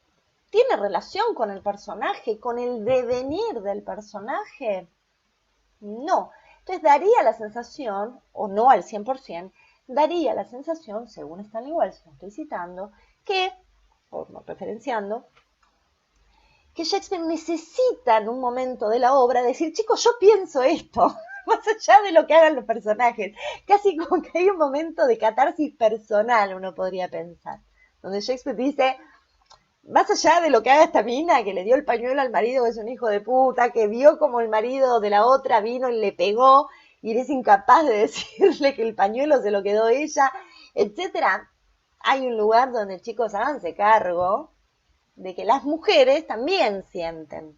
¿tiene relación con el personaje, con el devenir del personaje? No. Entonces daría la sensación, o no al 100%, daría la sensación, según Stanley Wells, lo estoy citando, que, o referenciando, que Shakespeare necesita en un momento de la obra decir, chicos, yo pienso esto, más allá de lo que hagan los personajes. Casi como que hay un momento de catarsis personal, uno podría pensar, donde Shakespeare dice, más allá de lo que haga esta mina, que le dio el pañuelo al marido que es un hijo de puta, que vio como el marido de la otra vino y le pegó, y eres incapaz de decirle que el pañuelo se lo quedó ella, etcétera. Hay un lugar donde, chicos, háganse cargo de que las mujeres también sienten.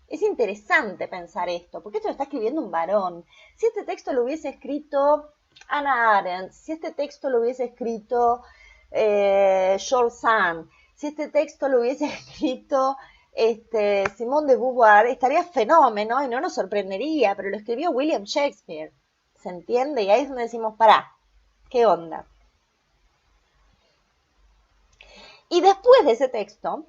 Es interesante pensar esto, porque esto lo está escribiendo un varón. Si este texto lo hubiese escrito Hannah Arendt, si este texto lo hubiese escrito George Sand, si este texto lo hubiese escrito Simone de Beauvoir, estaría fenómeno y no nos sorprendería, pero lo escribió William Shakespeare. ¿Se entiende? Y ahí es donde decimos, pará, ¿qué onda? Y después de ese texto,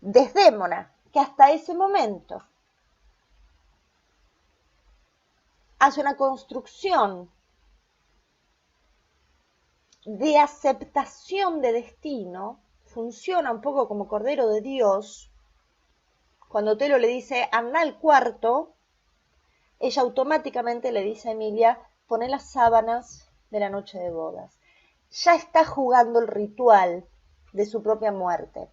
Desdémona, que hasta ese momento hace una construcción de aceptación de destino, funciona un poco como Cordero de Dios, cuando Otelo le dice, anda al cuarto, ella automáticamente le dice a Emilia, poné las sábanas de la noche de bodas. Ya está jugando el ritual de su propia muerte.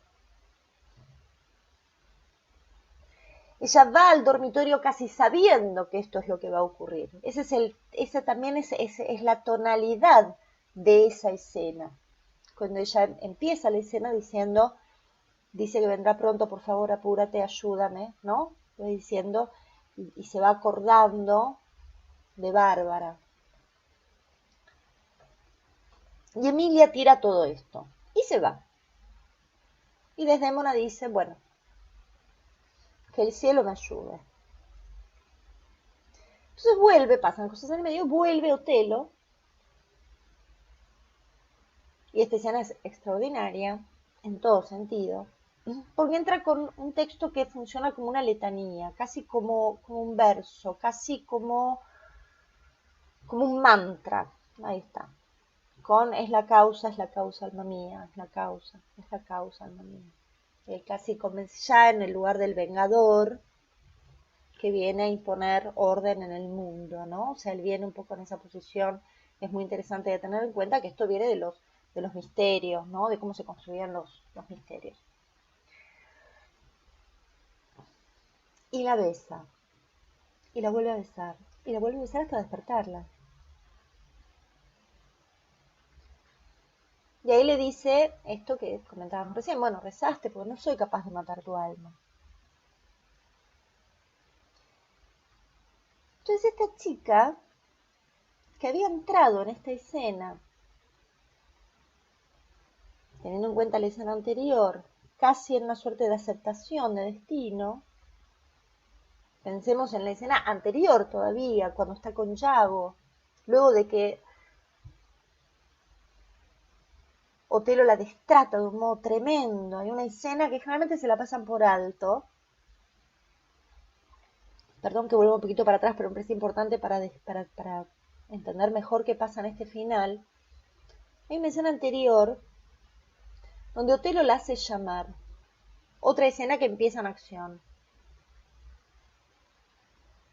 Ella va al dormitorio casi sabiendo que esto es lo que va a ocurrir. Esa también es la tonalidad de esa escena. Cuando ella empieza la escena diciendo, dice que vendrá pronto, por favor, apúrate, ayúdame, ¿no? Va diciendo, y se va acordando de Bárbara. Y Emilia tira todo esto y se va. Y Desdémona dice, bueno, que el cielo me ayude. Entonces vuelve, pasan cosas en el medio, vuelve Otelo. Y esta escena es extraordinaria en todo sentido, porque entra con un texto que funciona como una letanía, casi como un verso, casi como un mantra. Ahí está. Es la causa, alma mía, es la causa, alma mía. Casi como ya en el lugar del vengador que viene a imponer orden en el mundo, ¿no? O sea, él viene un poco en esa posición. Es muy interesante de tener en cuenta que esto viene de los misterios, ¿no? De cómo se construían los misterios. Y la besa, y la vuelve a besar, y la vuelve a besar hasta despertarla. Y ahí le dice esto que comentábamos recién, bueno, rezaste porque no soy capaz de matar tu alma. Entonces esta chica, que había entrado en esta escena, teniendo en cuenta la escena anterior, casi en una suerte de aceptación de destino, pensemos en la escena anterior todavía, cuando está con Yago, luego de que Otelo la destrata de un modo tremendo. Hay una escena que generalmente se la pasan por alto. Perdón que vuelvo un poquito para atrás, pero me parece importante para entender mejor qué pasa en este final. Hay una escena anterior donde Otelo la hace llamar. Otra escena que empieza en acción.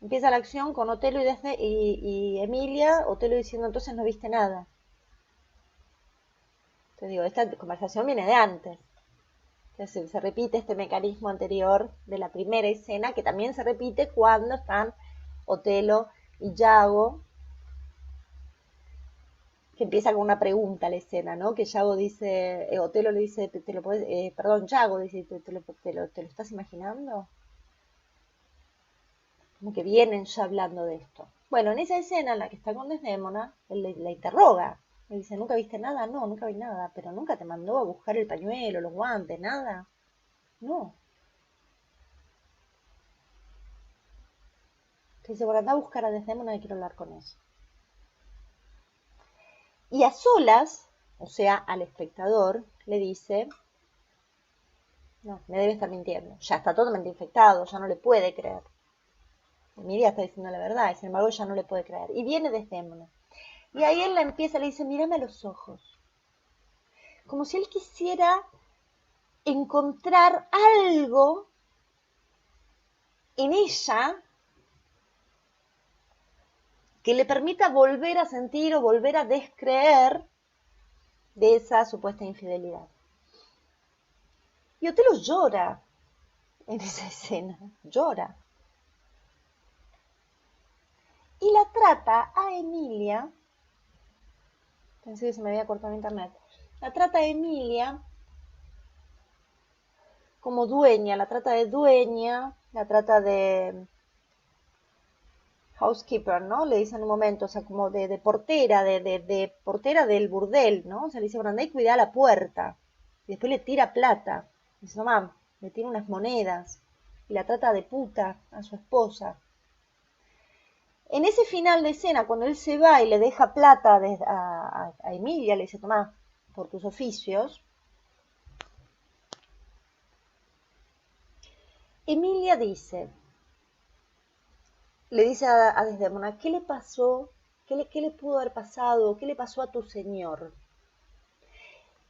Empieza la acción con Otelo y Emilia, Otelo diciendo, entonces no viste nada. Te digo, esta conversación viene de antes. Entonces, se repite este mecanismo anterior de la primera escena, que también se repite cuando están Otelo y Yago, que empieza con una pregunta la escena, ¿no? Que Yago dice, Otelo le dice, Yago dice, ¿te lo estás imaginando? Como que vienen ya hablando de esto. Bueno, en esa escena en la que está con Desdémona, él la interroga. Le dice, ¿nunca viste nada? No, nunca vi nada. Pero nunca te mandó a buscar el pañuelo, los guantes, nada. No. Te dice, bueno, anda a buscar a Desdémona y quiero hablar con ella. Y a solas, o sea, al espectador, le dice, no, me debe estar mintiendo. Ya está totalmente infectado, ya no le puede creer. Emilia está diciendo la verdad, y sin embargo ya no le puede creer. Y viene Desdémona. Y ahí él la empieza, le dice, mírame a los ojos. Como si él quisiera encontrar algo en ella que le permita volver a sentir o volver a descreer de esa supuesta infidelidad. Y Otelo llora en esa escena, llora. Y la trata a Emilia, pensé que se me había cortado internet, la trata a Emilia como dueña, la trata de dueña, la trata de housekeeper, ¿no? Le dice en un momento, o sea, como de portera, de portera del burdel, ¿no? O sea, le dice, bueno, andá y cuidá la puerta. Y después le tira plata. Dice, mamá, le tira unas monedas. Y la trata de puta a su esposa. En ese final de escena, cuando él se va y le deja plata a Emilia, le dice, tomá, por tus oficios, Emilia le dice a Desdémona, ¿qué le pasó? ¿Qué le pudo haber pasado? ¿Qué le pasó a tu señor?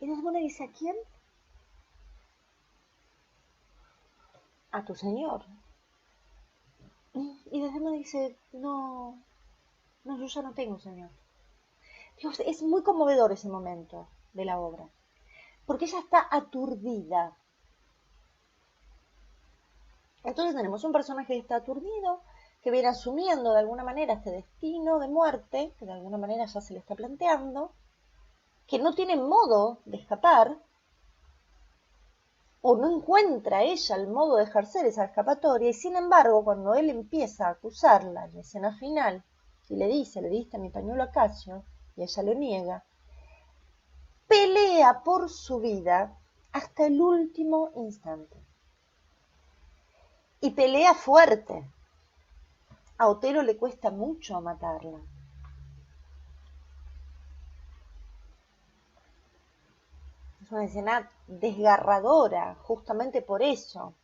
Y Desdémona dice, ¿a quién? a tu señor. Y Desdémona dice, no, no, yo ya no tengo señor. Dios, es muy conmovedor ese momento de la obra, porque ella está aturdida. Entonces tenemos un personaje que está aturdido, que viene asumiendo de alguna manera este destino de muerte, que de alguna manera ya se le está planteando, que no tiene modo de escapar, o no encuentra ella el modo de ejercer esa escapatoria, y sin embargo, cuando él empieza a acusarla en la escena final, y le dice, le diste mi pañuelo a Casio, y ella lo niega, pelea por su vida hasta el último instante. Y pelea fuerte. A Otelo le cuesta mucho matarla. Es una escena desgarradora, justamente por eso.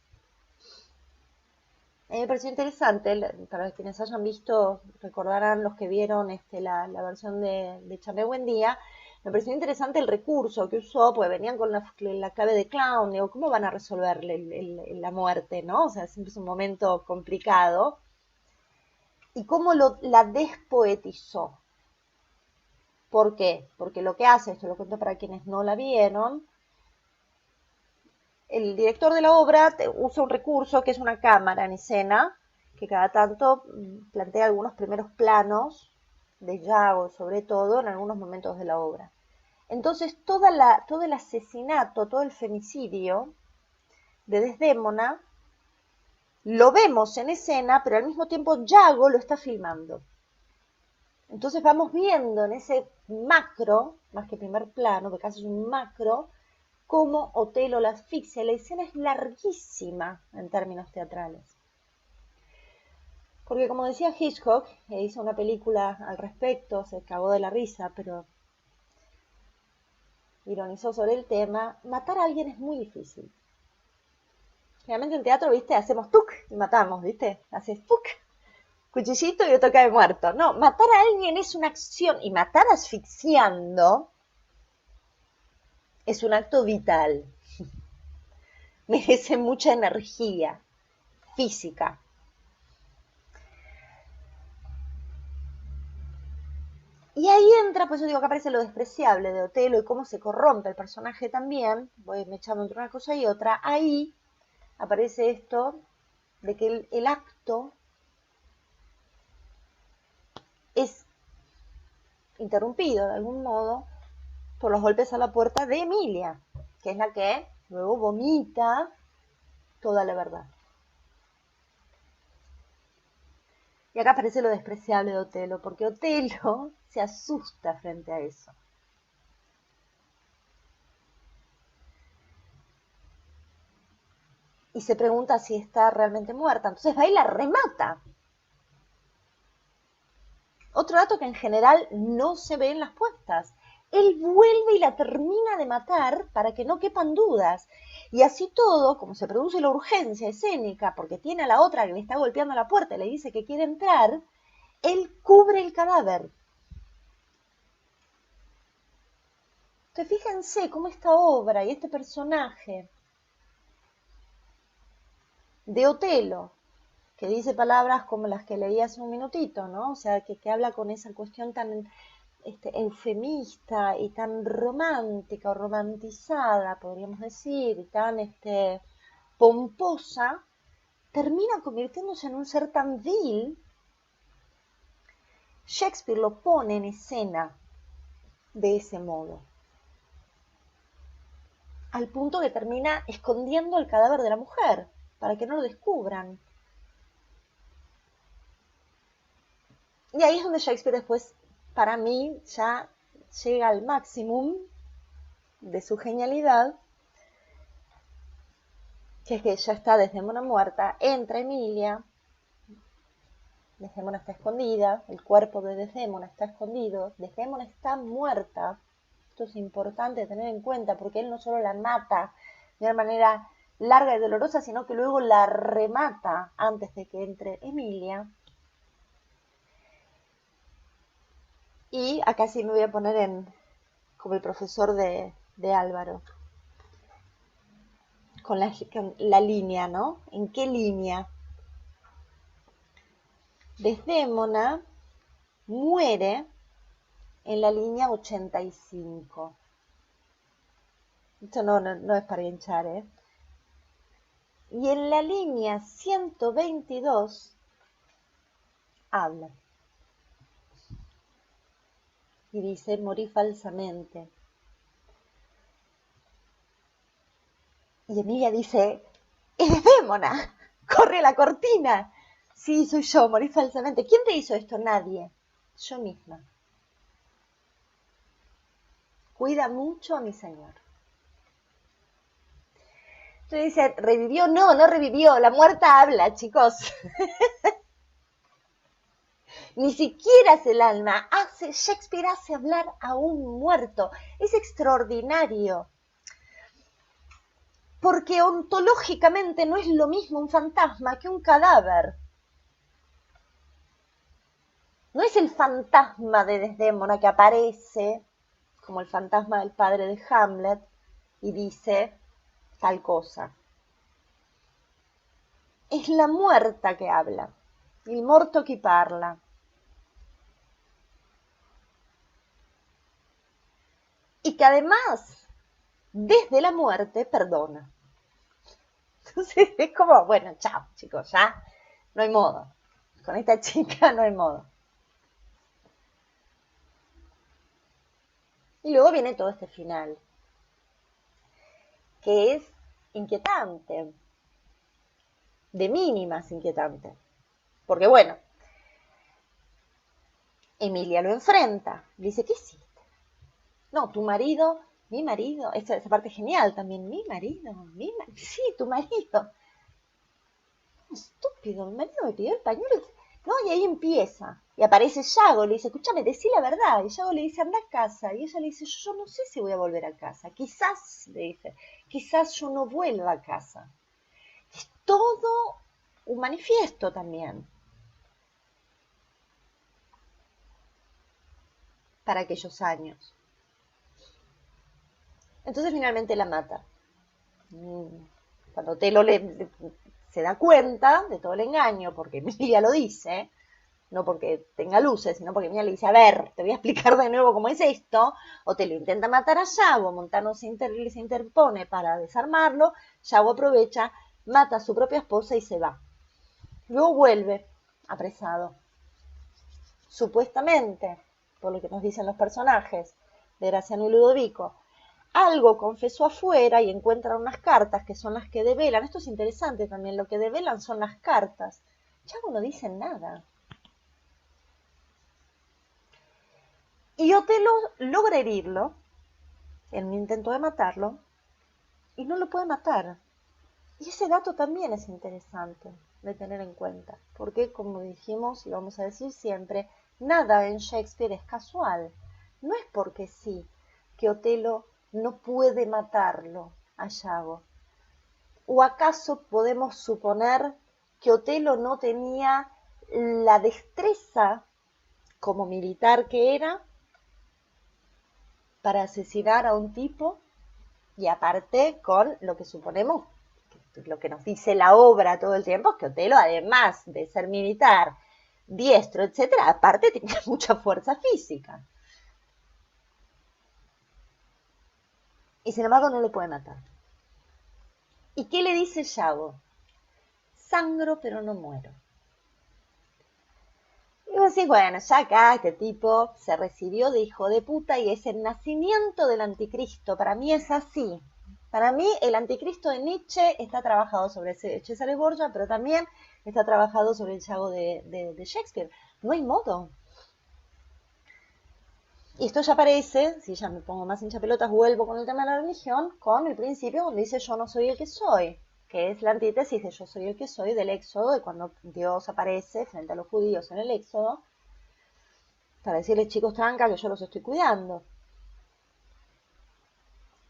A mí me pareció interesante, para quienes hayan visto, recordarán los que vieron la versión de Charlie Buendía, me pareció interesante el recurso que usó, porque venían con la clave de clown, digo, ¿cómo van a resolverle la muerte, no? O sea, siempre es un momento complicado. Y cómo la despoetizó. ¿Por qué? Porque lo que hace, esto lo cuento para quienes no la vieron, el director de la obra usa un recurso que es una cámara en escena, que cada tanto plantea algunos primeros planos de Yago, sobre todo en algunos momentos de la obra. Entonces todo el asesinato, todo el femicidio de Desdémona, lo vemos en escena, pero al mismo tiempo Yago lo está filmando. Entonces vamos viendo en ese macro, más que primer plano, porque casi es un macro, cómo Otelo la asfixia. La escena es larguísima en términos teatrales. Porque como decía Hitchcock, que hizo una película al respecto, se cagó de la risa, pero ironizó sobre el tema, matar a alguien es muy difícil. Generalmente en teatro, viste, hacemos tuc y matamos, viste, haces tuc, cuchillito y otro cae muerto. No, matar a alguien es una acción, y matar asfixiando es un acto vital. Merece mucha energía física. Y ahí entra, pues yo digo que aparece lo despreciable de Otelo y cómo se corrompe el personaje también, voy echando entre una cosa y otra, ahí aparece esto de que el acto es interrumpido de algún modo por los golpes a la puerta de Emilia, que es la que luego vomita toda la verdad. Y acá aparece lo despreciable de Otelo, porque Otelo se asusta frente a eso. Y se pregunta si está realmente muerta. Entonces va y la remata. Otro dato que en general no se ve en las puestas. Él vuelve y la termina de matar para que no quepan dudas. Y así todo, como se produce la urgencia escénica, porque tiene a la otra que le está golpeando la puerta y le dice que quiere entrar, él cubre el cadáver. Entonces fíjense cómo esta obra y este personaje de Otelo, que dice palabras como las que leí hace un minutito, ¿no? O sea, que habla con esa cuestión tan eufemista y tan romántica o romantizada, podríamos decir, y tan pomposa, termina convirtiéndose en un ser tan vil. Shakespeare lo pone en escena de ese modo, al punto que termina escondiendo el cadáver de la mujer, para que no lo descubran. Y ahí es donde Shakespeare después, para mí, ya llega al máximo de su genialidad, que es que ya está Desdémona muerta, entra Emilia, Desdémona está escondida, el cuerpo de Desdémona está escondido, Desdémona está muerta. Esto es importante tener en cuenta porque él no solo la mata de una manera larga y dolorosa, sino que luego la remata antes de que entre Emilia. Y acá sí me voy a poner como el profesor de Álvaro. con la línea, ¿no? ¿En qué línea? Desdémona muere en la línea 85. Esto no es para hinchar, ¿eh? Y en la línea 122 habla. Y dice, morí falsamente. Y Emilia dice, ¡es Desdémona! ¡Corre la cortina! Sí, soy yo, morí falsamente. ¿Quién te hizo esto? Nadie. Yo misma. Cuida mucho a mi señor. Entonces dice, ¿revivió? No, no revivió. La muerta habla, chicos. Ni siquiera es el alma. Shakespeare hace hablar a un muerto. Es extraordinario. Porque ontológicamente no es lo mismo un fantasma que un cadáver. No es el fantasma de Desdémona que aparece, como el fantasma del padre de Hamlet, y dice tal cosa. Es la muerta que habla, il morto che parla. Y que además, desde la muerte, perdona. Entonces es como, bueno, chao, chicos, ya no hay modo. Con esta chica no hay modo. Y luego viene todo este final, que es inquietante, de mínimas inquietante. Porque bueno, Emilia lo enfrenta, le dice, ¿qué hiciste? No, tu marido, mi marido, esa parte es genial también, sí, tu marido. Estúpido, mi marido me pidió el pañuelo. No, y ahí empieza. Y aparece Yago, le dice, escúchame, decí la verdad. Y Yago le dice, anda a casa. Y ella le dice, yo no sé si voy a volver a casa. Quizás, le dice, quizás yo no vuelva a casa. Es todo un manifiesto también para aquellos años. Entonces finalmente la mata. Cuando Telo se da cuenta de todo el engaño, porque Emilia lo dice, no porque tenga luces, sino porque Emilia le dice, a ver, te voy a explicar de nuevo cómo es esto, o te lo intenta matar a Yago, Montano se interpone para desarmarlo, Yago aprovecha, mata a su propia esposa y se va. Luego vuelve, apresado, supuestamente, por lo que nos dicen los personajes de Graciano y Ludovico. Algo confesó afuera y encuentran unas cartas que son las que develan. Esto es interesante también, lo que develan son las cartas. Yago no dice nada. Y Otelo logra herirlo en un intento de matarlo y no lo puede matar. Y ese dato también es interesante de tener en cuenta, porque como dijimos y vamos a decir siempre, nada en Shakespeare es casual. No es porque sí que Otelo no puede matarlo a Yago. ¿O acaso podemos suponer que Otelo no tenía la destreza como militar que era para asesinar a un tipo? Y aparte con lo que suponemos, lo que nos dice la obra todo el tiempo, es que Otelo, además de ser militar, diestro, etcétera, aparte tenía mucha fuerza física. Y sin embargo no lo puede matar. ¿Y qué le dice Yago? Sangro pero no muero. Y vos decís, bueno, ya acá este tipo se recibió de hijo de puta y es el nacimiento del anticristo. Para mí es así. Para mí el anticristo de Nietzsche está trabajado sobre Cesare Borgia, pero también está trabajado sobre el Yago de Shakespeare. No hay modo. Y esto ya aparece, si ya me pongo más hinchapelotas, vuelvo con el tema de la religión, con el principio donde dice yo no soy el que soy, que es la antítesis de yo soy el que soy del Éxodo, de cuando Dios aparece frente a los judíos en el Éxodo, para decirles chicos tranca que yo los estoy cuidando.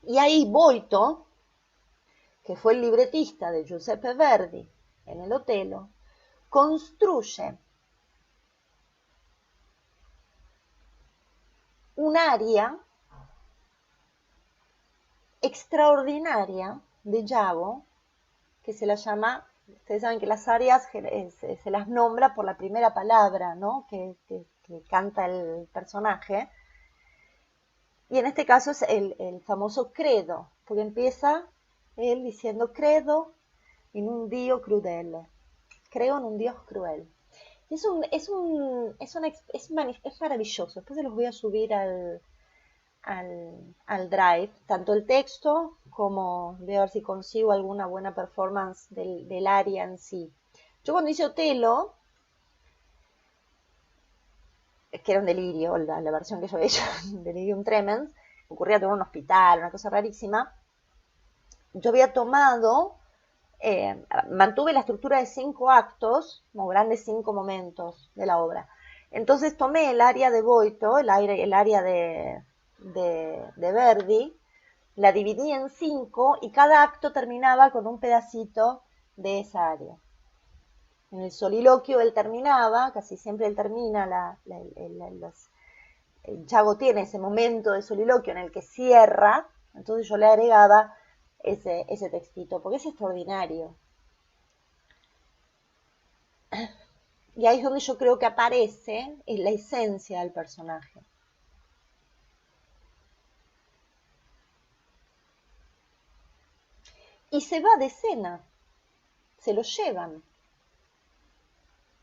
Y ahí Boito, que fue el libretista de Giuseppe Verdi en el Otelo, construye un área extraordinaria de Yago, que se las llama, ustedes saben que las arias se las nombra por la primera palabra, ¿no? que canta el personaje. Y en este caso es el famoso credo, porque empieza él diciendo credo in un Dio crudele, creo en un Dios cruel. Y es maravilloso. Después se los voy a subir al Drive, tanto el texto como voy a ver si consigo alguna buena performance del aria en sí. Yo cuando hice Otelo, que era un delirio, la versión que yo he hecho, Delirium Tremens, ocurría todo en un hospital, una cosa rarísima. Yo había tomado, mantuve la estructura de 5 actos, como grandes 5 momentos de la obra. Entonces tomé el aria de Boito, el aria de Verdi, la dividí en 5 y cada acto terminaba con un pedacito de esa aria. En el soliloquio él terminaba, casi siempre él termina, Yago tiene ese momento de soliloquio en el que cierra, entonces yo le agregaba ese textito, porque es extraordinario. Y ahí es donde yo creo que aparece la esencia del personaje. Y se va de escena, se lo llevan.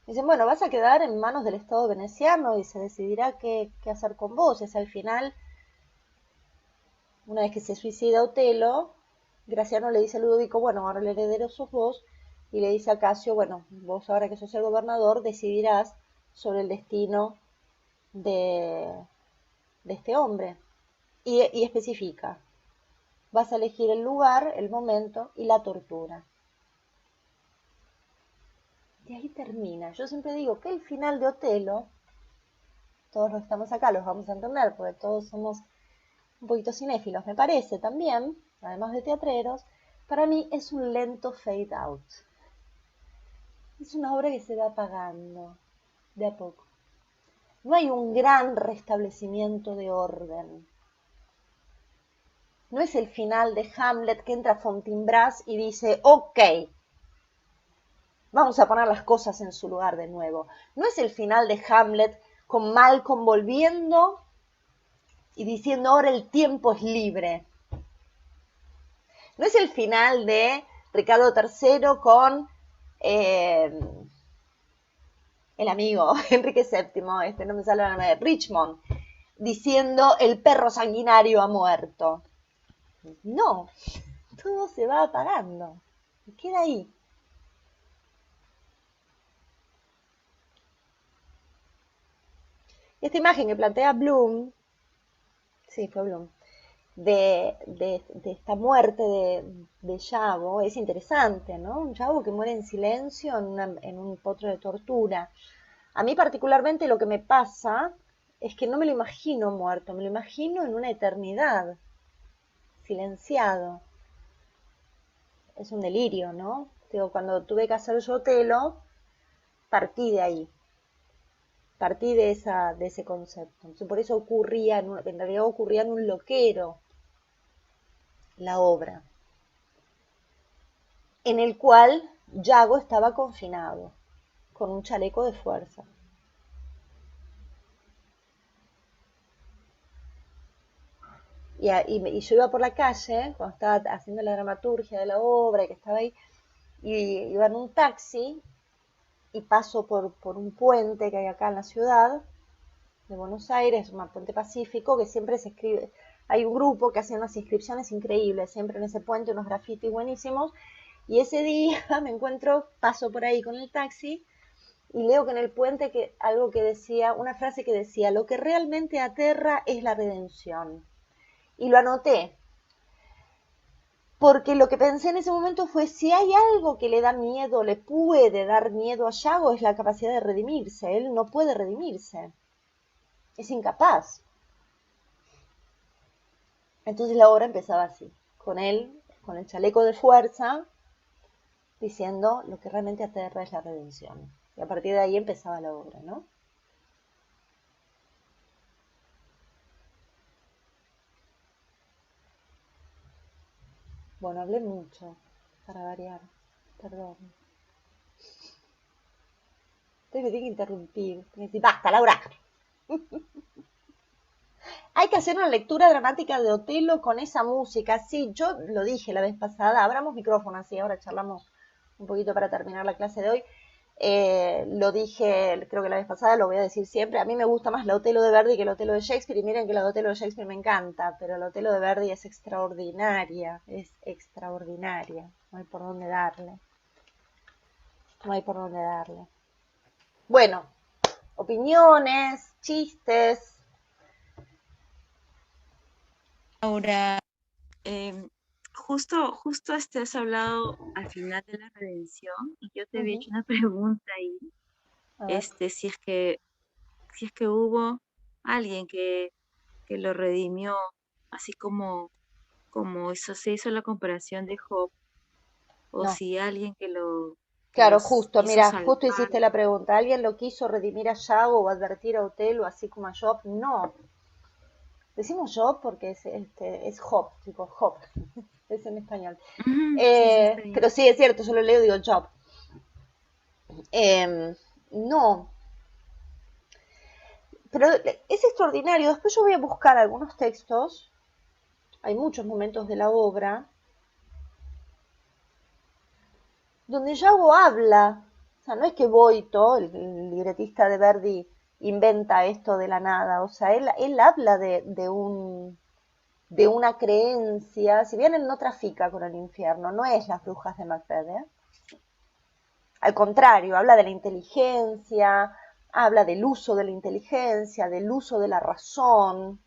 Dicen, bueno, vas a quedar en manos del Estado veneciano y se decidirá qué hacer con vos. Es al final, una vez que se suicida Otelo, Graciano le dice a Ludovico, bueno, ahora el heredero sos vos, y le dice a Casio, bueno, vos ahora que sos el gobernador decidirás sobre el destino de este hombre. Y especifica, vas a elegir el lugar, el momento y la tortura. Y ahí termina. Yo siempre digo que el final de Otelo, todos los que estamos acá los vamos a entender, porque todos somos un poquito cinéfilos, me parece también, además de teatreros, para mí es un lento fade out. Es una obra que se va apagando de a poco. No hay un gran restablecimiento de orden. No es el final de Hamlet que entra Fontinbras y dice, ok, vamos a poner las cosas en su lugar de nuevo. No es el final de Hamlet con Malcolm volviendo y diciendo, ahora el tiempo es libre. No es el final de Ricardo III con el amigo Enrique VII, no me sale la nombre, de Richmond, diciendo el perro sanguinario ha muerto. No, todo se va apagando. Y queda ahí. Esta imagen que plantea Bloom, sí, fue Bloom, de esta muerte de Yago es interesante, ¿no? Un Yago que muere en silencio en un potro de tortura. A mí particularmente lo que me pasa es que no me lo imagino muerto, me lo imagino en una eternidad, silenciado. Es un delirio, ¿no? Digo, cuando tuve que hacer yo Otelo, partí de ahí, partí de ese concepto. Entonces, por eso en realidad ocurría en un loquero la obra, en el cual Yago estaba confinado, con un chaleco de fuerza. Y yo iba por la calle, cuando estaba haciendo la dramaturgia de la obra, que estaba ahí, y iba en un taxi, y paso por un puente que hay acá en la ciudad de Buenos Aires, un puente pacífico, que siempre se escribe, hay un grupo que hace unas inscripciones increíbles, siempre en ese puente, unos grafitis buenísimos, y ese día me encuentro, paso por ahí con el taxi, y leo que en el puente algo que decía, una frase que decía, lo que realmente aterra es la redención. Y lo anoté, porque lo que pensé en ese momento fue, si hay algo que le da miedo, le puede dar miedo a Yago, es la capacidad de redimirse. Él no puede redimirse, es incapaz. Entonces la obra empezaba así, con él, con el chaleco de fuerza, diciendo, lo que realmente aterra es la redención. Y a partir de ahí empezaba la obra, ¿no? Bueno, hablé mucho, para variar. Perdón. Usted me tiene que interrumpir. Tiene que decir, basta, Laura. Hay que hacer una lectura dramática de Otelo con esa música. Sí, yo lo dije la vez pasada. Abramos micrófono, así ahora charlamos un poquito para terminar la clase de hoy. Lo dije, creo que la vez pasada, lo voy a decir siempre. A mí me gusta más la Otelo de Verdi que el Otelo de Shakespeare. Y miren que la Otelo de Shakespeare me encanta, pero la Otelo de Verdi es extraordinaria. Es extraordinaria. No hay por dónde darle. No hay por dónde darle. Bueno, opiniones, chistes. Ahora, justo has hablado al final de la redención y yo te había Ujú. hecho una pregunta ahí, A ver. si es que hubo alguien que lo redimió, así como eso se hizo la comparación de Job, o No. si alguien que Claro, los justo, quiso mira, salvar. justo hiciste la pregunta. ¿Alguien lo quiso redimir a Yago o advertir a Otelo, así como a Job? No. Decimos Job porque es Job, chicos, Job. Es en español. Ujú, sí, sí, está bien. Pero sí, es cierto, yo lo leo y digo Job. No, pero es extraordinario. Después yo voy a buscar algunos textos. Hay muchos momentos de la obra donde Yago habla. O sea, no es que Boito, el libretista de Verdi, inventa esto de la nada. O sea, él habla de una creencia, si bien él no trafica con el infierno, no es las brujas de Macbeth, ¿eh? Al contrario, habla de la inteligencia, habla del uso de la inteligencia, del uso de la razón,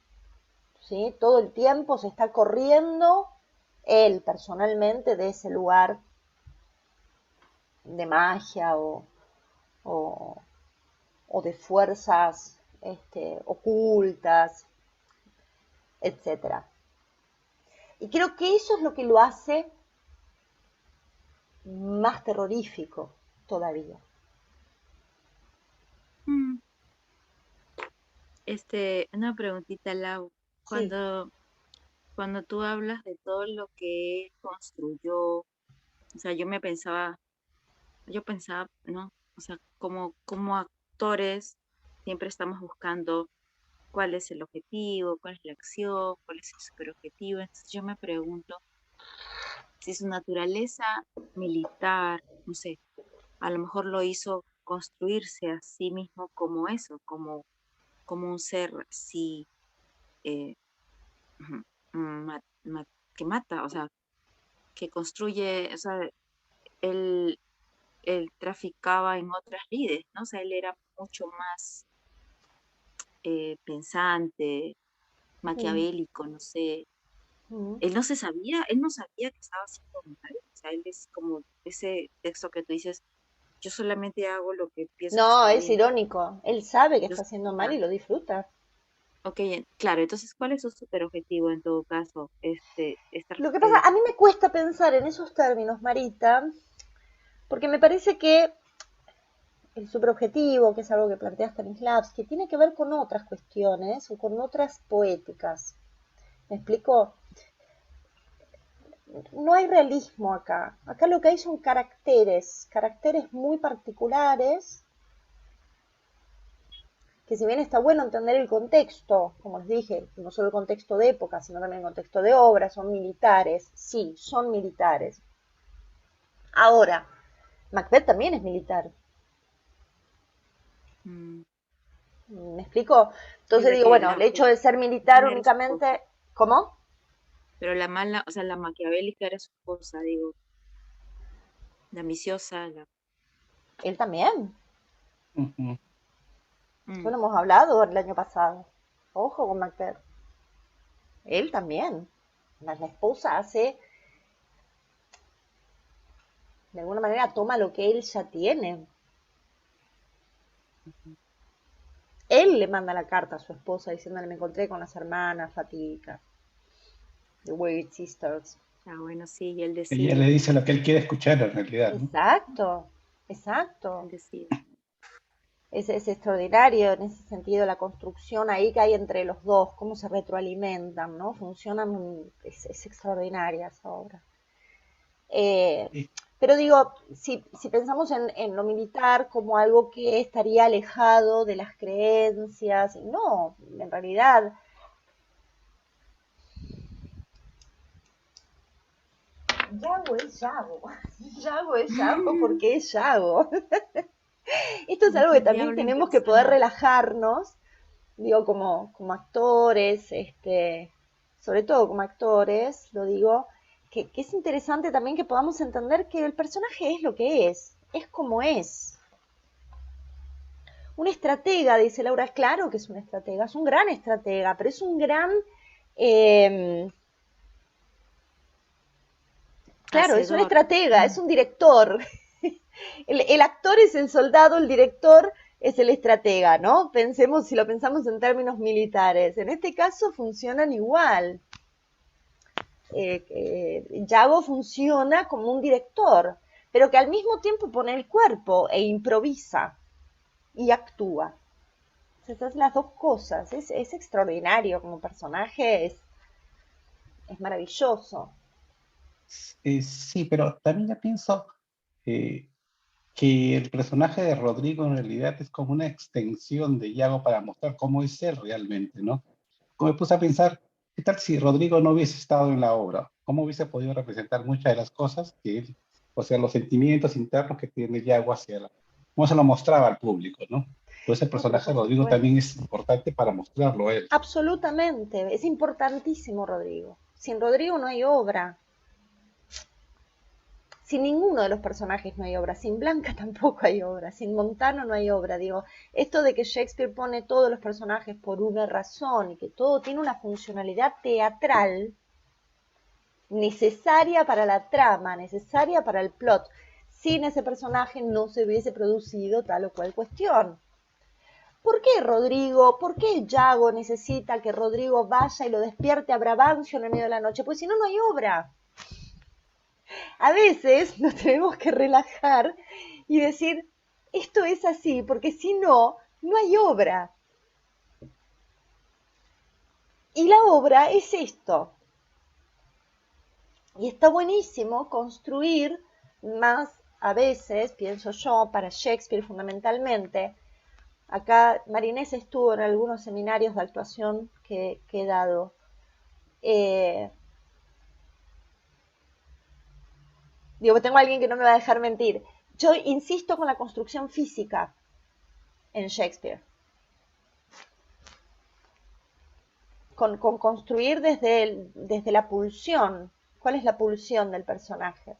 ¿sí? Todo el tiempo se está corriendo él personalmente de ese lugar de magia o, o de fuerzas ocultas, etcétera. Y creo que eso es lo que lo hace más terrorífico todavía. Mm, una preguntita, Lau. Sí. Cuando tú hablas de todo lo que él construyó, o sea, yo pensaba, ¿no? O sea, como actores siempre estamos buscando cuál es el objetivo, cuál es la acción, cuál es el superobjetivo. Entonces yo me pregunto si su naturaleza militar, no sé, a lo mejor lo hizo construirse a sí mismo como eso, como un ser así eh, ujú, ma- que mata, o sea, que construye, o sea, él, él traficaba en otras lides, ¿no? O sea, él era mucho más pensante, Mm, maquiavélico, no sé. mm. Él no sabía que estaba haciendo mal. O sea, él es como ese texto que tú dices, yo solamente hago lo que pienso que No, está es bien. irónico. Él sabe que Yo, está haciendo mal ya, y lo disfruta. ok, claro, entonces, ¿cuál es su superobjetivo en todo caso? Lo que pasa, a mí me cuesta pensar en esos términos, Marita, porque me parece que el superobjetivo, que es algo que plantea Stanislavski, tiene que ver con otras cuestiones o con otras poéticas. ¿Me explico? No hay realismo acá. Acá lo que hay son caracteres muy particulares, que si bien está bueno entender el contexto, como les dije, no solo el contexto de época, sino también el contexto de obra, son militares, sí, son militares. Ahora, Macbeth también es militar, mm, ¿me explico? sí, Entonces digo, bueno, el hecho de ser militar mala era su esposa, únicamente, ¿cómo? pero la mala, o sea, la maquiavélica era su esposa, digo, la ambiciosa, Él también. Ujú. mm, Bueno, hemos hablado el año pasado. Ojo con Macbeth. Él también. La esposa hace, de alguna manera, toma lo que él ya tiene. ujú. Él le manda la carta a su esposa diciéndole, me encontré con las hermanas fatídicas, The Weird Sisters. Ah, bueno, sí, y él Ella decide, le dice lo que él quiere escuchar en realidad, ¿no? Exacto, él exacto. decide. Es extraordinario en ese sentido la construcción ahí que hay entre los dos, cómo se retroalimentan, ¿no? Funcionan, es extraordinaria esa obra. Eh, Y, pero digo, si pensamos en lo militar como algo que estaría alejado de las creencias, y no, en realidad, Yago es Yago. Yago es Yago porque es Yago. Esto es algo que El también diablo en tenemos que poder persona. relajarnos, digo, como actores, sobre todo como actores, lo digo, que es interesante también que podamos entender que el personaje es lo que es como es. Un estratega, dice Laura, claro que es un estratega, es un gran estratega, pero es un gran, eh, claro, es un Hacedor. estratega, es un director. El actor es el soldado, el director es el estratega, ¿no? Pensemos, si lo pensamos en términos militares. En este caso funcionan igual. Yago funciona como un director, pero que al mismo tiempo pone el cuerpo e improvisa y actúa. Esas las dos cosas. Es extraordinario como personaje, es maravilloso. sí, pero también ya pienso eh, que el personaje de Rodrigo en realidad es como una extensión de Yago para mostrar cómo es él realmente, ¿no? Como me puse a pensar, ¿qué tal si Rodrigo no hubiese estado en la obra? ¿Cómo hubiese podido representar muchas de las cosas que él, o sea, los sentimientos internos que tiene Yago hacia la, cómo se lo mostraba al público, ¿no? Pues el No, pero personaje de por Rodrigo supuesto. también es importante para mostrarlo a él. Absolutamente. Es importantísimo Rodrigo. Sin Rodrigo no hay obra. Sin ninguno de los personajes no hay obra, sin Blanca tampoco hay obra, sin Montano no hay obra. Digo, esto de que Shakespeare pone todos los personajes por una razón y que todo tiene una funcionalidad teatral necesaria para la trama, necesaria para el plot. Sin ese personaje no se hubiese producido tal o cual cuestión. ¿Por qué Rodrigo, por qué Yago necesita que Rodrigo vaya y lo despierte a Brabantio en el medio de la noche? Pues si no, no hay obra. A veces nos tenemos que relajar y decir, esto es así, porque si no, no hay obra. Y la obra es esto. Y está buenísimo construir más, a veces, pienso yo, para Shakespeare fundamentalmente. Acá Marinés estuvo en algunos seminarios de actuación que he dado. Eh, Digo, tengo a alguien que no me va a dejar mentir. Yo insisto con la construcción física en Shakespeare. Con construir desde la pulsión. ¿Cuál es la pulsión del personaje?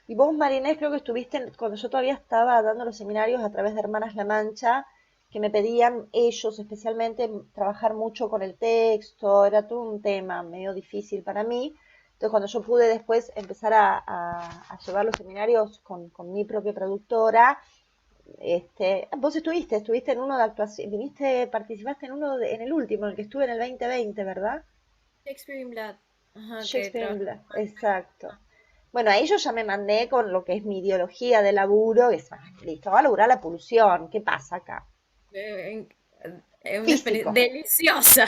Y vos, Marinés, creo que estuviste, cuando yo todavía estaba dando los seminarios a través de Hermanas La Mancha, que me pedían ellos especialmente trabajar mucho con el texto, era todo un tema medio difícil para mí. Entonces, cuando yo pude después empezar a llevar los seminarios con mi propia productora, vos estuviste en uno de actuación, participaste en en el último, en el que estuve en el 2020, ¿verdad? Shakespeare in Blood. Ajá, que Shakespeare in trabaja. Black, exacto. Bueno, ahí yo ya me mandé con lo que es mi ideología de laburo, que es, listo, va a laburar la pulsión, ¿qué pasa acá? Eh, Es una experiencia Físico. deliciosa.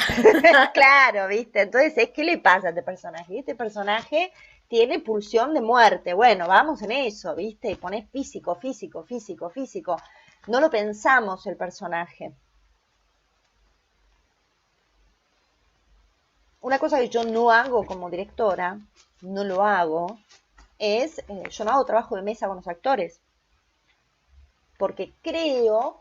Claro, ¿viste? Entonces, ¿qué le pasa a este personaje? Este personaje tiene pulsión de muerte. Bueno, vamos en eso, ¿viste? Y pones físico, físico, físico, físico. No lo pensamos el personaje. Una cosa que yo no hago como directora, no lo hago, yo no hago trabajo de mesa con los actores, porque creo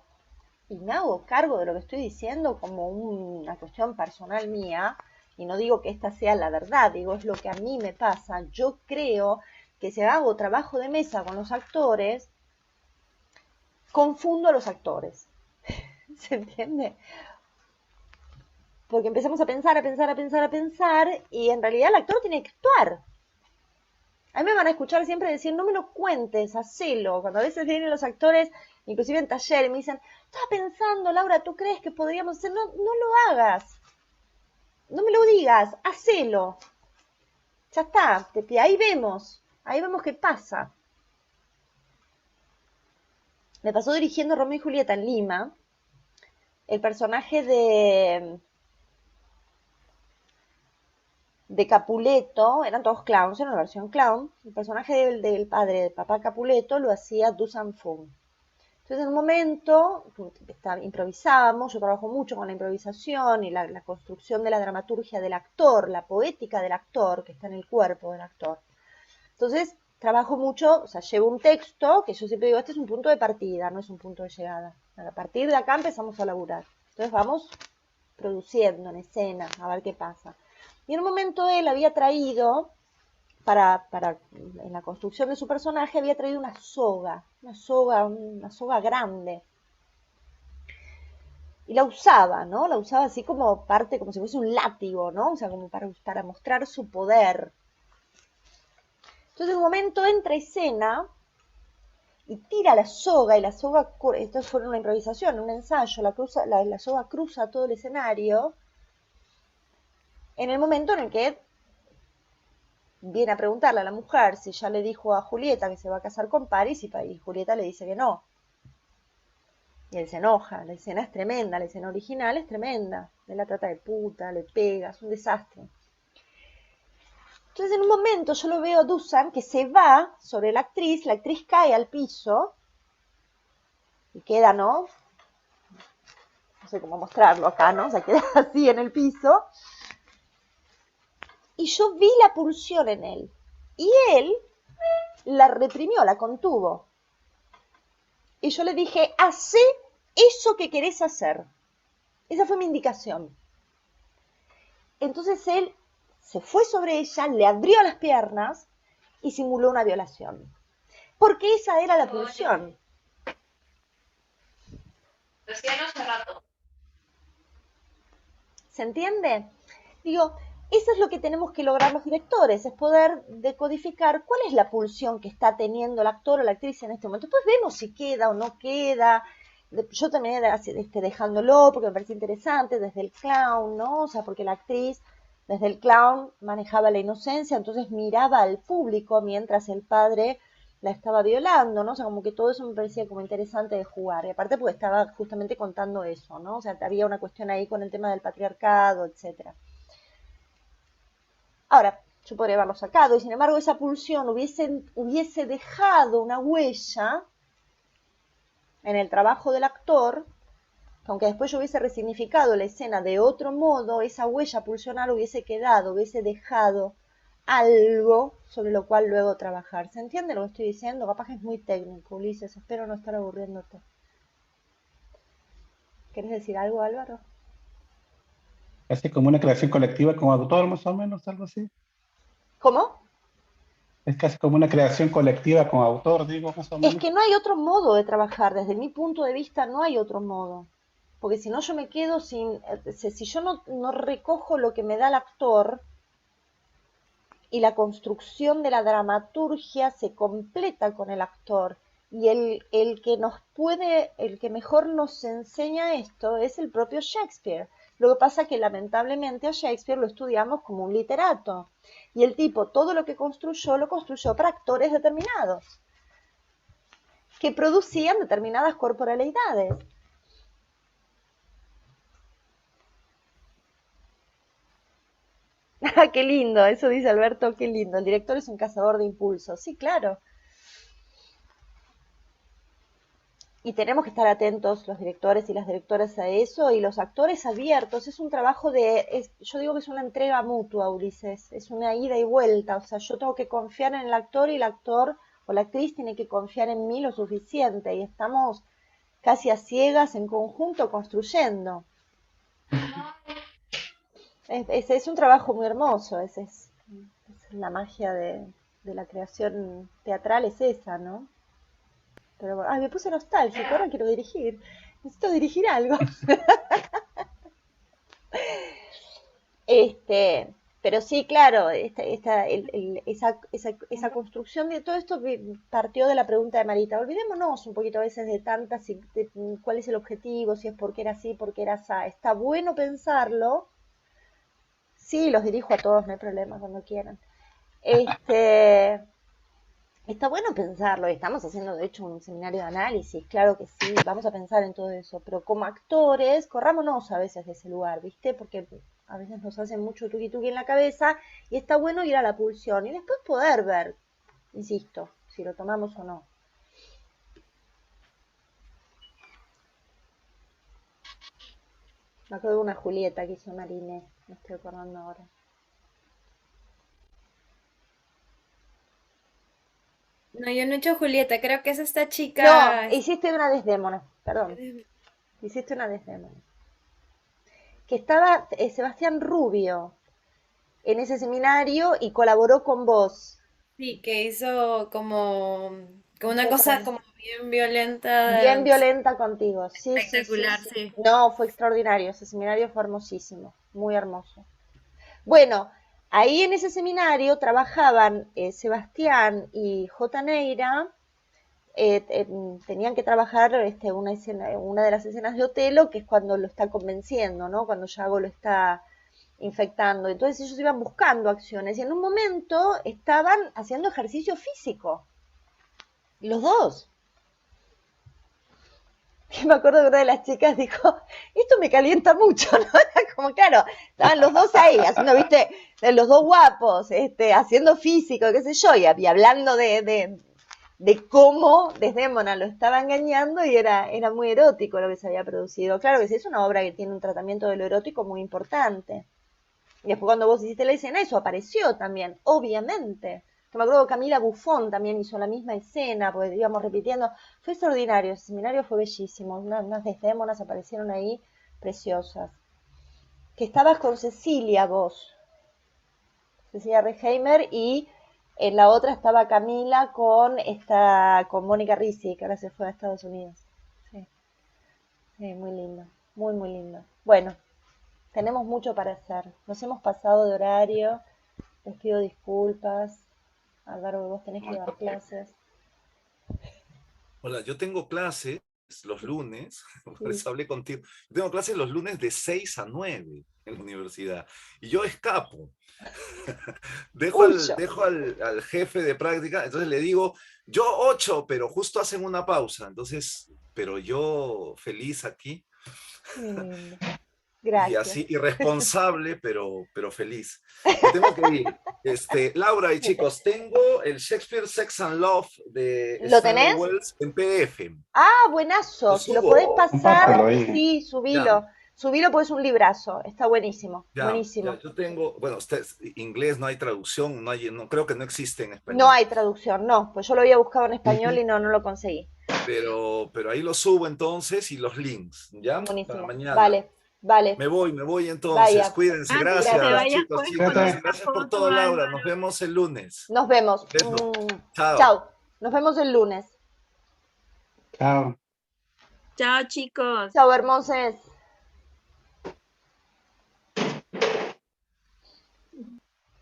y me hago cargo de lo que estoy diciendo como una cuestión personal mía, y no digo que esta sea la verdad, digo es lo que a mí me pasa. Yo creo que si hago trabajo de mesa con los actores, confundo a los actores. ¿Se entiende? Porque empezamos a pensar, a pensar, a pensar, a pensar, y en realidad el actor tiene que actuar. A mí me van a escuchar siempre decir, no me lo cuentes, hacelo. Cuando a veces vienen los actores, inclusive en taller, me dicen, estaba pensando, Laura, ¿tú crees que podríamos hacer? No, no lo hagas. No me lo digas, hacelo. Ya está, ahí vemos qué pasa. Me pasó dirigiendo Romeo y Julieta en Lima, el personaje de Capuleto, eran todos clowns, era una versión clown. El personaje del padre, del papá Capuleto, lo hacía Dusan Fung. Entonces, en un momento, improvisábamos, yo trabajo mucho con la improvisación y la construcción de la dramaturgia del actor, la poética del actor, que está en el cuerpo del actor. Entonces, trabajo mucho, o sea, llevo un texto, que yo siempre digo, este es un punto de partida, no es un punto de llegada. A partir de acá empezamos a laburar. Entonces vamos produciendo en escena, a ver qué pasa. Y en un momento él había traído, en la construcción de su personaje, había traído una soga grande. Y la usaba, ¿no? La usaba así como parte, como si fuese un látigo, ¿no? O sea, como para mostrar su poder. Entonces, en un momento entra escena y tira la soga, y la soga, esto fue una improvisación, un ensayo, la soga cruza todo el escenario, en el momento en el que viene a preguntarle a la mujer si ya le dijo a Julieta que se va a casar con Paris, y Julieta le dice que no. Y él se enoja, la escena es tremenda, la escena original es tremenda, él la trata de puta, le pega, es un desastre. Entonces en un momento yo lo veo a Dusan que se va sobre la actriz cae al piso y queda, ¿no? No sé cómo mostrarlo acá, ¿no? O sea, queda así en el piso. Y yo vi la pulsión en él. Y él la reprimió, la contuvo. Y yo le dije, hacé eso que querés hacer. Esa fue mi indicación. Entonces él se fue sobre ella, le abrió las piernas y simuló una violación. Porque esa era la pulsión. Decía hace rato. ¿Se entiende? Digo, eso es lo que tenemos que lograr los directores, es poder decodificar cuál es la pulsión que está teniendo el actor o la actriz en este momento. Después vemos si queda o no queda. Yo terminé dejándolo porque me parece interesante desde el clown, ¿no? O sea, porque la actriz desde el clown manejaba la inocencia, entonces miraba al público mientras el padre la estaba violando, ¿no? O sea, como que todo eso me parecía como interesante de jugar. Y aparte porque estaba justamente contando eso, ¿no? O sea, había una cuestión ahí con el tema del patriarcado, etcétera. Ahora, yo podría haberlo sacado y sin embargo esa pulsión hubiese dejado una huella en el trabajo del actor, que aunque después yo hubiese resignificado la escena de otro modo, esa huella pulsional hubiese quedado, hubiese dejado algo sobre lo cual luego trabajar. ¿Se entiende lo que estoy diciendo? Capaz que es muy técnico, Ulises, espero no estar aburriéndote. ¿Querés decir algo, Álvaro? Casi como una creación colectiva como autor, más o menos, algo así. ¿Cómo? Es casi como una creación colectiva con autor, digo, más o Es menos. que no hay otro modo de trabajar, desde mi punto de vista no hay otro modo. Porque si no yo me quedo sin, si yo no recojo lo que me da el actor y la construcción de la dramaturgia se completa con el actor. Y el que mejor nos enseña esto es el propio Shakespeare. Lo que pasa es que lamentablemente a Shakespeare lo estudiamos como un literato. Y el tipo, todo lo que construyó, lo construyó para actores determinados, que producían determinadas corporalidades. Ah, qué lindo, eso dice Alberto, qué lindo. El director es un cazador de impulsos. Sí, claro. Y tenemos que estar atentos los directores y las directoras a eso y los actores abiertos. Es un trabajo yo digo que es una entrega mutua, Ulises. Es una ida y vuelta. O sea, yo tengo que confiar en el actor y el actor o la actriz tiene que confiar en mí lo suficiente. Y estamos casi a ciegas en conjunto construyendo. Es un trabajo muy hermoso. Es la magia de la creación teatral, es esa, ¿no? Pero bueno, ay, me puse nostálgico, ahora quiero dirigir. Necesito dirigir algo. Pero sí, claro, esa construcción de todo esto partió de la pregunta de Marita. Olvidémonos un poquito a veces de tantas, cuál es el objetivo, si es porque era así, porque era así. Está bueno pensarlo. Sí, los dirijo a todos, no hay problema, cuando quieran. Está bueno pensarlo, estamos haciendo de hecho un seminario de análisis, claro que sí, vamos a pensar en todo eso, pero como actores, corrámonos a veces de ese lugar, ¿viste? Porque A veces nos hacen mucho tuki tuki en la cabeza y está bueno ir a la pulsión y después poder ver, insisto, si lo tomamos o no. Me acuerdo de una Julieta que hizo Marine, me estoy acordando ahora. No, yo no he hecho Julieta, creo que es esta No, chica. hiciste una Desdémona, perdón, hiciste una Desdémona. Que estaba Sebastián Rubio en ese seminario y colaboró con vos. Sí, que hizo como una Poco cosa más. como bien violenta, Bien violenta contigo, sí, sí, sí, espectacular, sí. sí. No, fue extraordinario, ese seminario fue hermosísimo, muy hermoso. Bueno, ahí en ese seminario trabajaban Sebastián y J. Neira, tenían que trabajar una de las escenas de Otelo, que es cuando lo está convenciendo, ¿no? Cuando Yago lo está infectando. Entonces ellos iban buscando acciones y en un momento estaban haciendo ejercicio físico, los dos. Y me acuerdo que una de las chicas dijo, esto me calienta mucho, ¿no? Era como, claro, estaban los dos ahí, haciendo, viste, los dos guapos, haciendo físico, qué sé yo, y hablando de cómo Desdémona lo estaba engañando y era muy erótico lo que se había producido. Claro que sí, es una obra que tiene un tratamiento de lo erótico muy importante. Y después cuando vos hiciste la escena, eso apareció también, obviamente. Que me acuerdo que Camila Buffon también hizo la misma escena, porque íbamos repitiendo. Fue extraordinario, el seminario fue bellísimo. Unas desdémonas aparecieron ahí preciosas. Que estabas con Cecilia vos, Cecilia Reheimer, y en la otra estaba Camila con Mónica Ricci, que ahora se fue a Estados Unidos. Sí, sí, muy lindo, muy, muy lindo. Bueno, tenemos mucho para hacer. Nos hemos pasado de horario. Les pido disculpas. Álvaro, vos tenés No que hay dar por qué. clases. Hola, yo tengo clases los lunes, por Sí. eso hablé contigo. Yo tengo clases los lunes de 6 a 9 en la universidad. Y yo escapo. Huyo. Dejo al jefe de práctica, entonces le digo, yo 8, pero justo hacen una pausa. Entonces, pero yo feliz aquí. Muy lindo. Y Gracias. así, irresponsable, pero feliz. Me tengo que ir. Laura y chicos, tengo el Shakespeare Sex and Love de ¿Lo Stanley tenés? Wells en PDF. Ah, Lo buenazo. Si lo podés subo. pasar, Compártelo ahí. sí, Ya, subilo. Subilo porque es un librazo. Está buenísimo. ya, Buenísimo. yo tengo, bueno, inglés no hay traducción, no creo que no existe en No español, hay traducción, no. Pues yo lo había buscado en español y no lo conseguí. pero ahí lo subo entonces y los links, ¿ya? Para Buenísimo. mañana. Vale, vale. Me voy entonces. Vaya. Cuídense. Antes que te Gracias, Gracias. vayas, chicos, puedes poner chicas. Fíjate. una Gracias por foto, todo, Laura. Nos Álvaro. vemos el lunes. Nos vemos. Beso. Chao. Chao. Nos vemos el lunes. Chao. Chao, chicos. Chao, hermosos.